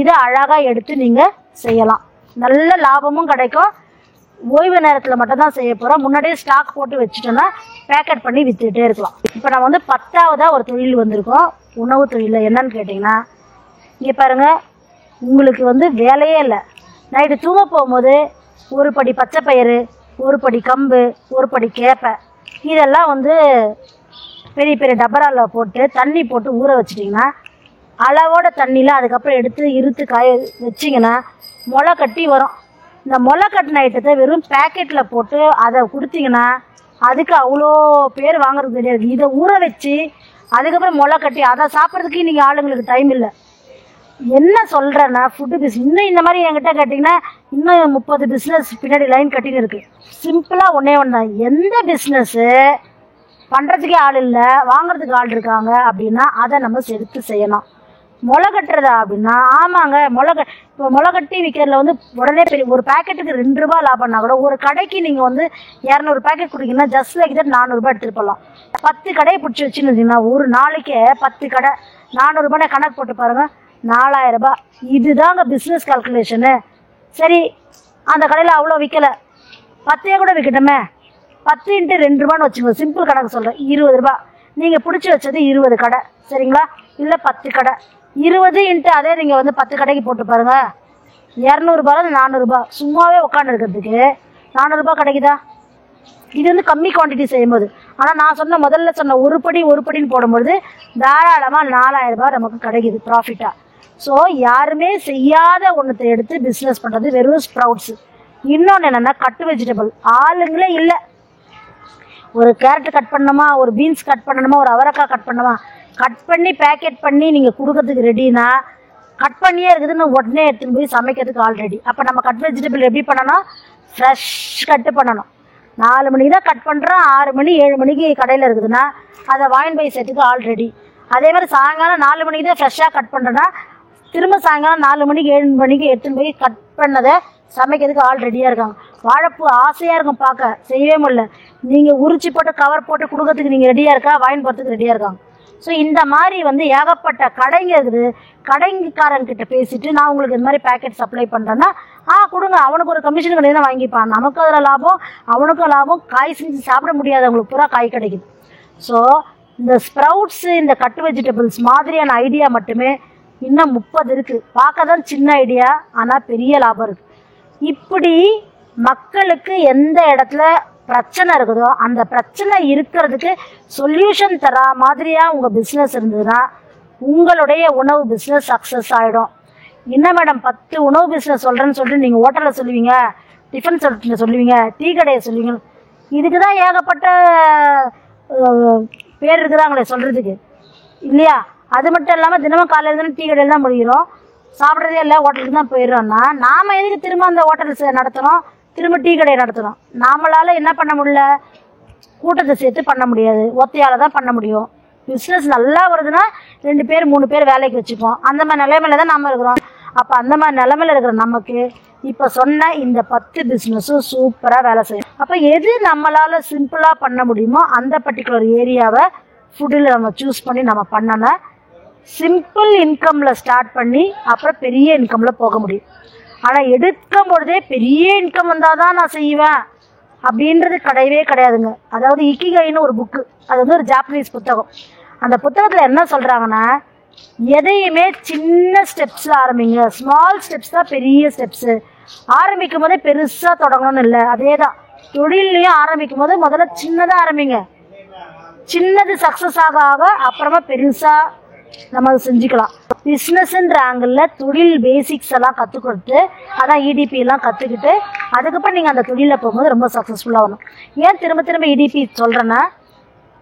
இதை அழகாக எடுத்து நீங்கள் செய்யலாம், நல்ல லாபமும் கிடைக்கும். ஓய்வு நேரத்தில் மட்டும்தான் செய்ய போகிறோம். முன்னாடியே ஸ்டாக் போட்டு வச்சுட்டோன்னா பேக்கெட் பண்ணி விற்றுக்கிட்டே இருக்கலாம். இப்போ நம்ம வந்து 10ஆவதாக ஒரு தொழில் வந்திருக்கோம், உணவு தொழிலில். என்னன்னு கேட்டிங்கன்னா, இங்கே பாருங்கள், உங்களுக்கு வந்து வேலையே இல்லை. நைட்டு தூங்க போகும்போது ஒரு படி பச்சை பயிறு, ஒரு படி கம்பு, ஒரு படி கேப்பை, இதெல்லாம் வந்து பெரிய பெரிய டபராவில் போட்டு தண்ணி போட்டு ஊற வச்சிட்டிங்கன்னா, அளவோட தண்ணியில் அதுக்கப்புறம் எடுத்து இருத்து காய வச்சிங்கன்னா முளை கட்டி வரும். இந்த முளை கட்டின ஐட்டத்தை வெறும் பேக்கெட்டில் போட்டு அதை கொடுத்தீங்கன்னா அதுக்கு அவ்வளோ பேர் வாங்குறது கிடையாது. இதை ஊற வச்சு அதுக்கப்புறம் முளை கட்டி அதை சாப்பிட்றதுக்கு இன்றைக்கி ஆளுங்களுக்கு டைம் இல்லை. என்ன சொல்கிறேன்னா, ஃபுட்டு பிஸ்னஸ் இன்னும் இந்த மாதிரி என்கிட்ட கேட்டிங்கன்னா இன்னும் 30 பிஸ்னஸ் பின்னாடி லைன் கட்டின்னு இருக்குது. சிம்பிளாக ஒன்றே ஒன்று தான், எந்த பிஸ்னஸ்ஸு பண்ணுறதுக்கே ஆள் இல்லை, வாங்குறதுக்கு ஆள் இருக்காங்க அப்படின்னா அதை நம்ம எடுத்து செய்யணும். முளை கட்டுறதா அப்படின்னா, ஆமாங்க, இப்போ முளை கட்டி விற்கிறதுல வந்து உடனே பெரிய ஒரு பேக்கெட்டுக்கு 2 ரூபா லாபம்னா கூட ஒரு கடைக்கு நீங்கள் வந்து 200 பேக்கெட் கொடுத்தீங்கன்னா ஜஸ்ட் லைக் தட் 400 ரூபாய் எடுத்துகிட்டு போகலாம். 10 கடையை பிடிச்சி வச்சுன்னு இருந்தீங்கன்னா ஒரு நாளைக்கே 10 கடை 400 ரூபாய் கணக்கு போட்டு பாருங்கள், 4000 ரூபாய். இதுதாங்க பிஸ்னஸ் கால்குலேஷனு. சரி, அந்த கடையில் அவ்வளோ விற்கலை, 10 கூட விற்கட்டுமே, 10 × 2 ரூபான்னு வச்சுக்கோங்க, சிம்பிள் கணக்கு சொல்கிறேன், 20 ரூபா. நீங்கள் பிடிச்சி வச்சது 20 கடை, சரிங்களா? இல்லை 10 கடை, 20 × அதே நீங்கள் வந்து 10 கடைக்கு போட்டு பாருங்கள், 200 ரூபாய் 400 ரூபாய். சும்மாவே உட்காந்து இருக்கிறதுக்கு 400 ரூபாய் கிடைக்குதா? இது வந்து கம்மி குவான்டிட்டி செய்யும்போது. ஆனால் நான் முதல்ல சொன்ன ஒரு படின்னு போடும்பொழுது தாராளமாக 4000 ரூபாய் நமக்கு கிடைக்குது ப்ராஃபிட்டாக. ஸோ யாருமே செய்யாத ஒன்றத்தை எடுத்து பிஸ்னஸ் பண்ணுறது வெறும் ஸ்ப்ரவுட்ஸு. இன்னொன்று என்னென்னா, கட்டு வெஜிடபிள் ஆளுங்களே இல்லை. ஒரு கேரட் கட் பண்ணணுமா, ஒரு பீன்ஸ் கட் பண்ணணுமா, ஒரு அவரைக்காய் கட் பண்ணணுமா, கட் பண்ணி பேக்கெட் பண்ணி நீங்கள் கொடுக்கறதுக்கு ரெடினா கட் பண்ணியே இருக்குதுன்னு உடனே எடுத்துன்னு போய் சமைக்கிறதுக்கு ஆல்ரெடி. அப்போ நம்ம கட் வெஜிடபிள் எப்படி பண்ணணும், ஃப்ரெஷ் கட்டு பண்ணணும். 4 மணிக்கு தான் கட் பண்ணுறோம், 6 மணி 7 மணிக்கு கடையில் இருக்குதுன்னா அதை வாயின் பை செட்டுக்கு ஆல்ரெடி. அதே மாதிரி சாயங்காலம் 4 மணிக்கு தான் ஃப்ரெஷ்ஷாக கட் பண்ணுறேன்னா திரும்ப சாயங்காலம் 4 மணிக்கு 7 மணிக்கு எடுத்துன்னு போய் கட் பண்ணதை சமைக்கிறதுக்கு ஆள் ரெடியாக இருக்காங்க. வாழைப்பூ ஆசையாக இருக்கும் பார்க்க, செய்யவே முடியல. நீங்கள் உரிச்சு போட்டு கவர் போட்டு கொடுக்கறதுக்கு நீங்கள் ரெடியாக இருக்கா, வாயின் போகிறதுக்கு ரெடியாக இருக்காங்க. ஸோ இந்த மாதிரி வந்து ஏகப்பட்ட கடைங்க இருக்குது. கடைக்காரங்கிட்ட பேசிவிட்டு நான் உங்களுக்கு இந்த மாதிரி பேக்கெட் சப்ளை பண்ணுறேன்னா கொடுங்க, அவனுக்கு ஒரு கமிஷன் கிடையாது தான் வாங்கிப்பான், நமக்கு அதில் லாபம், அவனுக்கும் லாபம். காய் செஞ்சு சாப்பிட முடியாதவங்களுக்கு பூரா காய் கிடைக்குது. ஸோ இந்த ஸ்ப்ரவுட்ஸு, இந்த கட்டு வெஜிடபிள்ஸ் மாதிரியான ஐடியா மட்டுமே இன்னும் 30 இருக்குது. பார்க்க தான் சின்ன ஐடியா, ஆனால் பெரிய லாபம் இருக்குது. இப்படி மக்களுக்கு எந்த இடத்துல பிரச்சனை இருக்குதோ அந்த பிரச்சனை இருக்கிறதுக்கு சொல்யூஷன் தர மாதிரியாக உங்கள் பிஸ்னஸ் இருந்ததுன்னா உங்களுடைய உணவு பிஸ்னஸ் சக்ஸஸ் ஆகிடும். என்ன மேடம் 10 உணவு பிஸ்னஸ் சொல்கிறேன்னு சொல்லிட்டு நீங்கள் ஹோட்டலில் சொல்லுவீங்க, டிஃபன் சென்டரில் சொல்லுவீங்க, டீ கடையை சொல்லுவீங்க. இதுக்கு தான் ஏகப்பட்ட பேர் இருக்குதாங்களே சொல்கிறதுக்கு, இல்லையா? அது மட்டும் இல்லாமல் தினமும் காலையில் தானே டீ கடையில் தான் முடிகிறோம், சாப்பிட்றதே இல்லை, ஹோட்டலுக்கு தான் போயிடுறோம்னா நாம் எதுக்கு திரும்ப அந்த ஹோட்டல் நடத்துகிறோம், திரும்ப டீ கடையை நடத்துகிறோம்? நாமளால் என்ன பண்ண முடியல, கூட்டத்தை சேர்த்து பண்ண முடியாது, ஒத்தையால் தான் பண்ண முடியும். பிஸ்னஸ் நல்லா வருதுன்னா 2 பேர் 3 பேர் வேலைக்கு வச்சுப்போம். அந்த மாதிரி நிலைமையில தான் நம்ம இருக்கிறோம். அப்போ அந்த மாதிரி நிலைமையில் இருக்கிற நமக்கு இப்போ சொன்ன இந்த 10 பிஸ்னஸும் சூப்பராக வேலை செய்யும். அப்போ எது நம்மளால் சிம்பிளாக பண்ண முடியுமோ அந்த பர்டிகுலர் ஏரியாவை ஃபுட்டில் நம்ம சூஸ் பண்ணி நம்ம பண்ணோன்னா சிம்பிள் இன்கமில் ஸ்டார்ட் பண்ணி அப்புறம் பெரிய இன்கமில் போக முடியும். ஆனால் எடுக்கும் பொழுதே பெரிய இன்கம் வந்தால் தான் நான் செய்வேன் அப்படின்றது கிடையவே கிடையாதுங்க. அதாவது இக்கிகைன்னு ஒரு புக்கு, அது வந்து ஒரு ஜாப்பனீஸ் புத்தகம். அந்த புத்தகத்தில் என்ன சொல்கிறாங்கன்னா, எதையுமே சின்ன ஸ்டெப்ஸில் ஆரம்பிங்க, ஸ்மால் ஸ்டெப்ஸ் தான் பெரிய ஸ்டெப்ஸு. ஆரம்பிக்கும் போதே பெருசாக தொடங்கணும்னு இல்லை. அதே தான் தொழிலையும் ஆரம்பிக்கும் போது முதல்ல சின்னதாக ஆரம்பிங்க. சின்னது சக்ஸஸ் ஆக ஆக அப்புறமா பெருசாக நம்ம அதை செஞ்சுக்கலாம். பிஸ்னஸ்ன்ற ஆங்கிளில் தொழில் பேசிக்ஸ் எல்லாம் கற்றுக் கொடுத்து, அதான் இடிபி எல்லாம் கற்றுக்கிட்டு அதுக்கப்புறம் நீங்கள் அந்த தொழிலில் போகும்போது ரொம்ப சக்ஸஸ்ஃபுல்லாக வரணும். ஏன் திரும்ப திரும்ப இடிபி சொல்கிறேன்னா,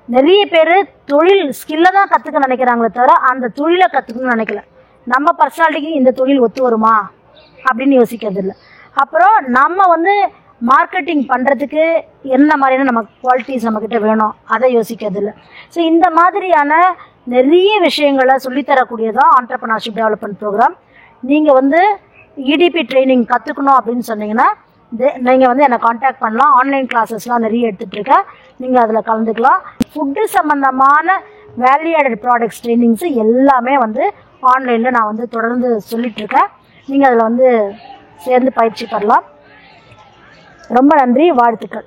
நிறைய பேர் தொழில் ஸ்கில்லை தான் கற்றுக்க நினைக்கிறாங்களே தவிர அந்த தொழிலை கற்றுக்கணும்னு நினைக்கல. நம்ம பர்சனாலிட்டிக்கு இந்த தொழில் ஒத்து வருமா அப்படின்னு யோசிக்கிறது இல்லை. அப்புறம் நம்ம வந்து மார்க்கெட்டிங் பண்ணுறதுக்கு என்ன மாதிரியான நம்ம குவாலிட்டிஸ் நம்மக்கிட்ட வேணும் அதை யோசிக்கிறது இல்லை. ஸோ இந்த மாதிரியான நிறைய விஷயங்களை சொல்லித்தரக்கூடியதான் ஆண்டர்ப்ரனர்ஷிப் டெவலப்மெண்ட் ப்ரோக்ராம். நீங்கள் வந்து இடிபி ட்ரைனிங் கற்றுக்கணும் அப்படின்னு சொன்னீங்கன்னா நீங்கள் வந்து என்னை காண்டாக்ட் பண்ணலாம். ஆன்லைன் கிளாஸஸ்லாம் நிறைய எடுத்துகிட்ருக்கேன், நீங்கள் அதில் கலந்துக்கலாம். ஃபுட்டு சம்மந்தமான வேல்யூ ஆடட் ப்ராடக்ட்ஸ் ட்ரைனிங்ஸு எல்லாமே வந்து ஆன்லைனில் நான் வந்து தொடர்ந்து சொல்லிகிட்ருக்கேன். நீங்கள் அதில் வந்து சேர்ந்து பயிற்சி பெறலாம். ரொம்ப நன்றி, வாழ்த்துக்கள்.